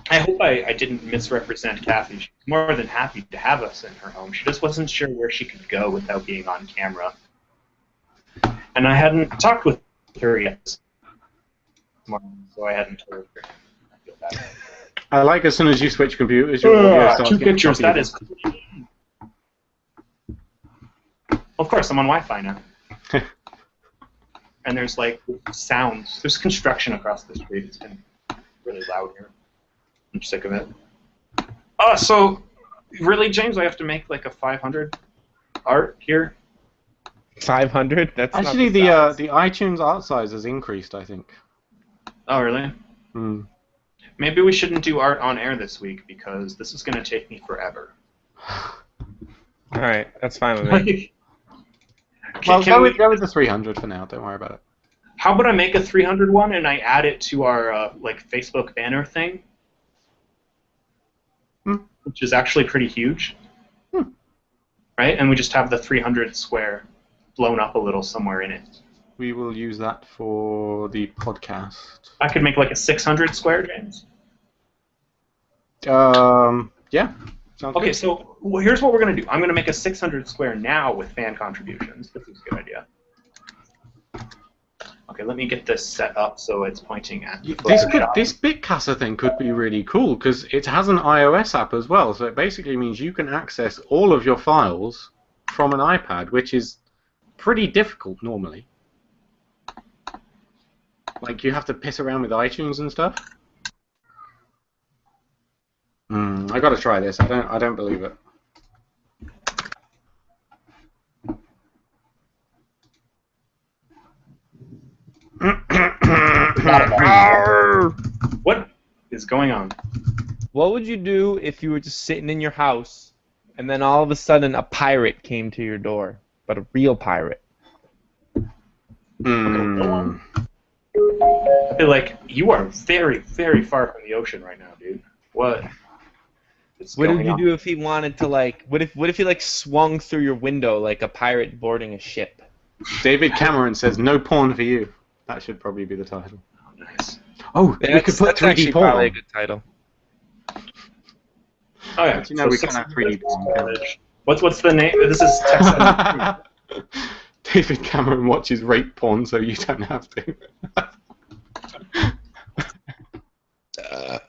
I hope I didn't misrepresent Kathy. She's more than happy to have us in her home. She just wasn't sure where she could go without being on camera. And I hadn't talked with her yet this morning, so I hadn't told her. I feel bad. I like as soon as you switch computers, your audio starts 2 getting pictures, choppy. that is cool. Of course, I'm on Wi-Fi now. And there's like sounds. There's construction across the street. It's been really loud here. I'm sick of it. So really, James, I have to make like a 500 art here? 500? That's Actually, not the iTunes art size has increased, I think. Oh, really? Hmm. Maybe we shouldn't do art on air this week because this is going to take me forever. All right, that's fine with me. Well, go with the 300 for now. Don't worry about it. How about I make a 300 one and I add it to our like Facebook banner thing, which is actually pretty huge, right? And we just have the 300 square blown up a little somewhere in it. We will use that for the podcast. I could make like a 600 square, James. Yeah. Sounds Okay, good. so here's what we're going to do. I'm going to make a 600 square now with fan contributions. This is a good idea. Okay, let me get this set up so it's pointing at the This Bitcasa thing could be really cool because it has an iOS app as well. So it basically means you can access all of your files from an iPad, which is pretty difficult normally. Like you have to piss around with iTunes and stuff. I gotta try this. I don't believe it. What is going on? What would you do if you were just sitting in your house and then all of a sudden a pirate came to your door, but a real pirate? I feel like you are very, very far from the ocean right now, dude. What? What would you do if he wanted to like? What if he like swung through your window like a pirate boarding a ship? David Cameron says no porn for you. That should probably be the title. Oh, nice. Oh, we could put that's 3D actually porn. probably a good title. Oh yeah. But you know we can't have 3D porn. What's the name? This is text. David Cameron watches rape porn, so you don't have to.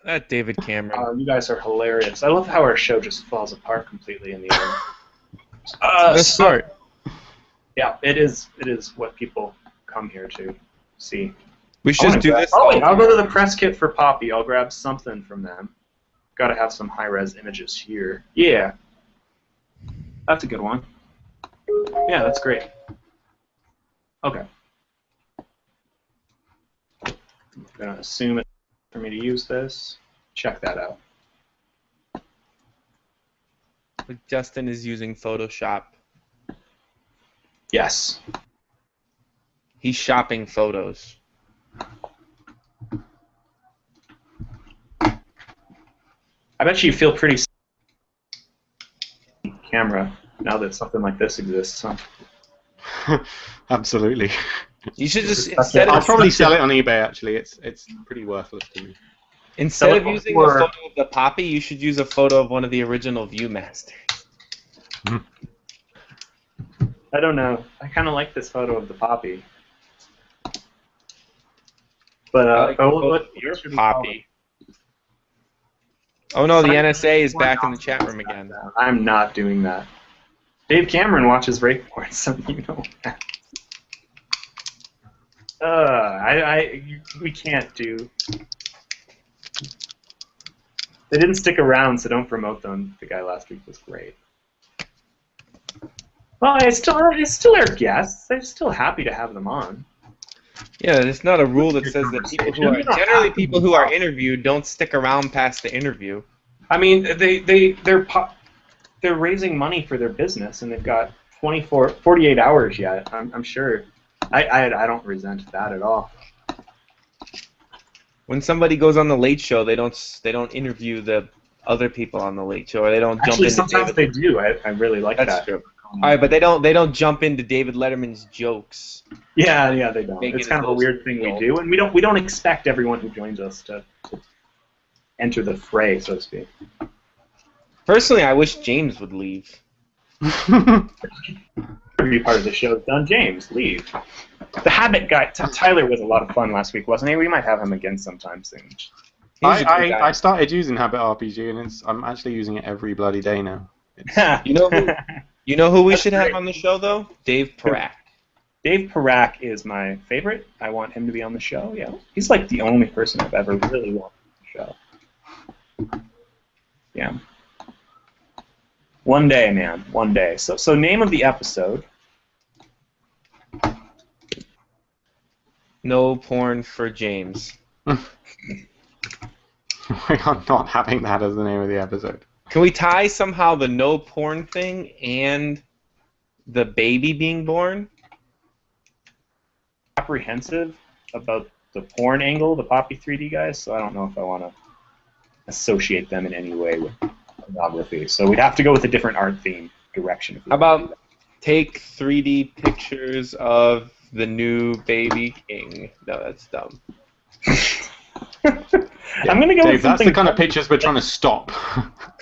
That David Cameron. You guys are hilarious. I love how our show just falls apart completely in the end. Let's start. Yeah, it is what people come here to see. We should just do this. Oh wait, I'll go to the press kit for Poppy. I'll grab something from them. Gotta have some high-res images here. Yeah. That's a good one. Yeah, that's great. Okay. I'm gonna assume it's for me to use this. Check that out. Justin is using Photoshop. Yes. He's shopping photos. I bet you feel pretty camera now that something like this exists, huh? Absolutely. You should just instead I'll of probably sell it on eBay. Actually, it's pretty wortherless to me. instead of using a photo of the Poppy, you should use a photo of one of the original Viewmasters. I don't know. I kind of like this photo of the Poppy. But Your Poppy. Oh no, the NSA is back in the chat room again. I'm not doing that. Dave Cameron watches rape porn, so you know that. We can't do. They didn't stick around, so don't promote them. The guy last week was great. Well, it's still our guests. I'm still happy to have them on. Yeah, there's not a rule that says that people who are interviewed don't stick around past the interview. I mean, they're raising money for their business, and they've got 48 hours yet. I'm sure. I don't resent that at all. When somebody goes on the Late Show, they don't interview the other people on the Late Show, or they don't jump into sometimes David. they do. I really like That's that. true. All right, but they don't jump into David Letterman's jokes. Yeah, they don't. Make It's it kind of a weird thing we do, and we don't expect everyone who joins us to enter the fray, so to speak. Personally, I wish James would leave. Every part of the show is done. James, leave. The Habit guy, Tyler, was a lot of fun last week, wasn't he? We might have him again sometime soon. I started using Habit RPG, and I'm actually using it every bloody day now. You know who we should have on the show, though? Dave Parak. Dave Parak is my favorite. I want him to be on the show. Yeah, he's like the only person I've ever really wanted on the show. Yeah. One day, man. One day. So name of the episode. No porn for James. We are not having that as the name of the episode. Can we tie somehow the no porn thing and the baby being born? Apprehensive about the porn angle, the Poppy3D guys, so I don't know if I want to associate them in any way with pornography. So we'd have to go with a different art theme direction. How about take 3D pictures of the new baby king? No, that's dumb. I'm gonna go Dave, with that's something. the kind of pictures we're trying to stop.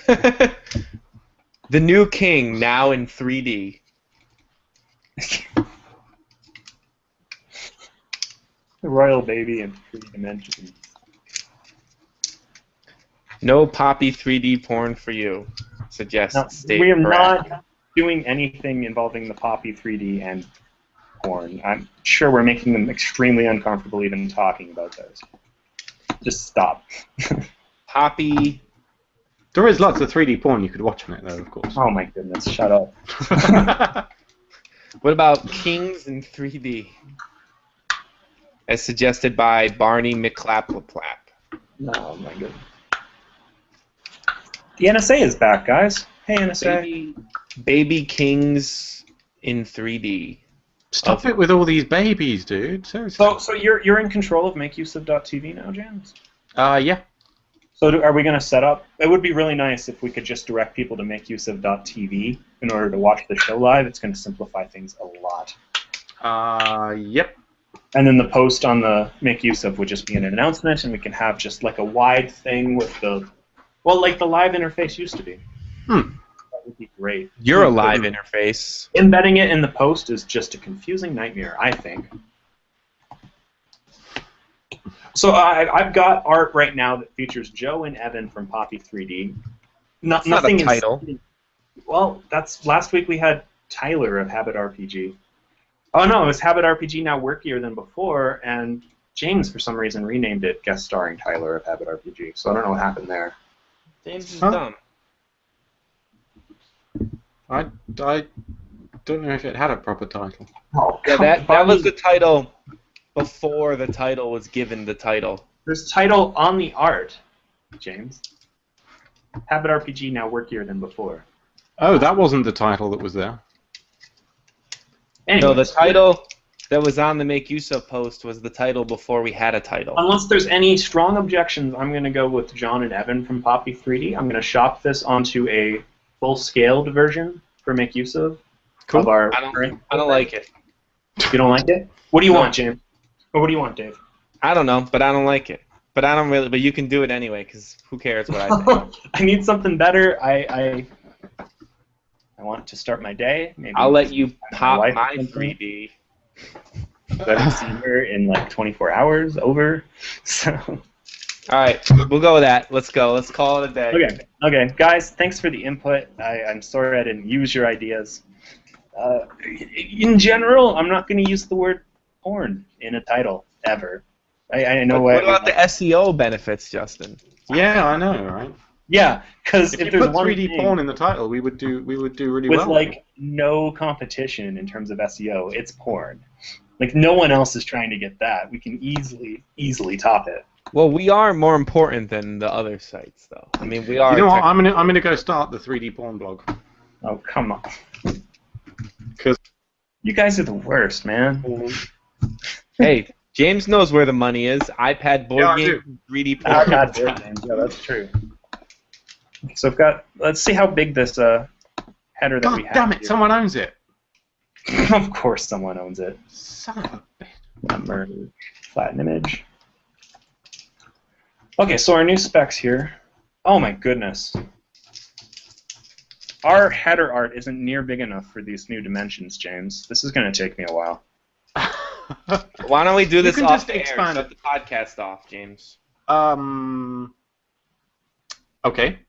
The new king now in 3D. The royal baby in 3 dimensions. No Poppy 3D porn for you, suggests Dave We are Parak. not doing anything involving the Poppy3D and porn. I'm sure we're making them extremely uncomfortable even talking about those. Just stop. Poppy. There is lots of 3D porn you could watch on it, though, of course. Oh my goodness, shut up. What about kings in 3D? As suggested by Barney McClaplaplap. Oh my goodness. The NSA is back, guys. Hey, NSA. Baby kings in 3D. Stop it with all these babies, dude. Seriously. So you're in control of makeuseof.tv now, James? Yeah. So are we going to set up? It would be really nice if we could just direct people to makeuseof.tv in order to watch the show live. It's going to simplify things a lot. Yep. And then the post on the Make Use Of would just be an announcement, and we can have just like a wide thing with the, well, like the live interface used to be. That would be great. You're a live interface. Embedding it in the post is just a confusing nightmare, I think. So I've got art right now that features Joe and Evan from Poppy3D. Nothing not a title. Well, that's last week we had Tyler of Habit RPG. Oh no, it was Habit RPG Now Workier Than Before, and James for some reason renamed it guest starring Tyler of Habit RPG. So I don't know what happened there. James is dumb. I don't know if it had a proper title. Oh, Yeah, that was the title before the title was given the title. There's title on the art, James. Habit RPG Now Workier Than Before. Oh, that wasn't the title that was there. Anyways, No, the title that was on the Make Use Of post was the title before we had a title. Unless there's any strong objections, I'm going to go with John and Evan from Poppy3D. I'm going to shop this onto a full-scaled version for Make Use Of. Cool. Of our I don't like it. You don't like it? What do you No. want, James? Or what do you want, Dave? I don't know, but I don't like it. But I don't really. But you can do it anyway, because who cares what I think? I need something better. I want to start my day. Maybe I'll let you pop wife my or something. 3D. I haven't seen her in like 24 hours over. So. All right, we'll go with that. Let's go. Let's call it a day. Okay, guys. Thanks for the input. I'm sorry I didn't use your ideas. In general, I'm not going to use the word porn in a title ever. I know What about the SEO benefits, Justin? Yeah, I know, right? Yeah, because If if you there's put one 3D thing porn in the title, we would do really with well. like no competition in terms of SEO, it's porn. Like no one else is trying to get that. We can easily top it. Well, we are more important than the other sites, though. I mean, we are. You know what? I'm gonna go start the 3D porn blog. Oh, come on. 'Cause- You guys are the worst, man. Hey, James knows where the money is. iPad, board Yeah, I game, 3D Ah, printer. God, board games. Yeah, that's true. So I've got. Let's see how big this header that God we have. damn it! here. Someone owns it. Of course, someone owns it. Son of a Merge, flatten image. Okay, so our new specs here. Oh my goodness. Our header art isn't near big enough for these new dimensions, James. This is going to take me a while. Why don't we do this can off just the air? expand Shut it. the podcast off, James. Okay.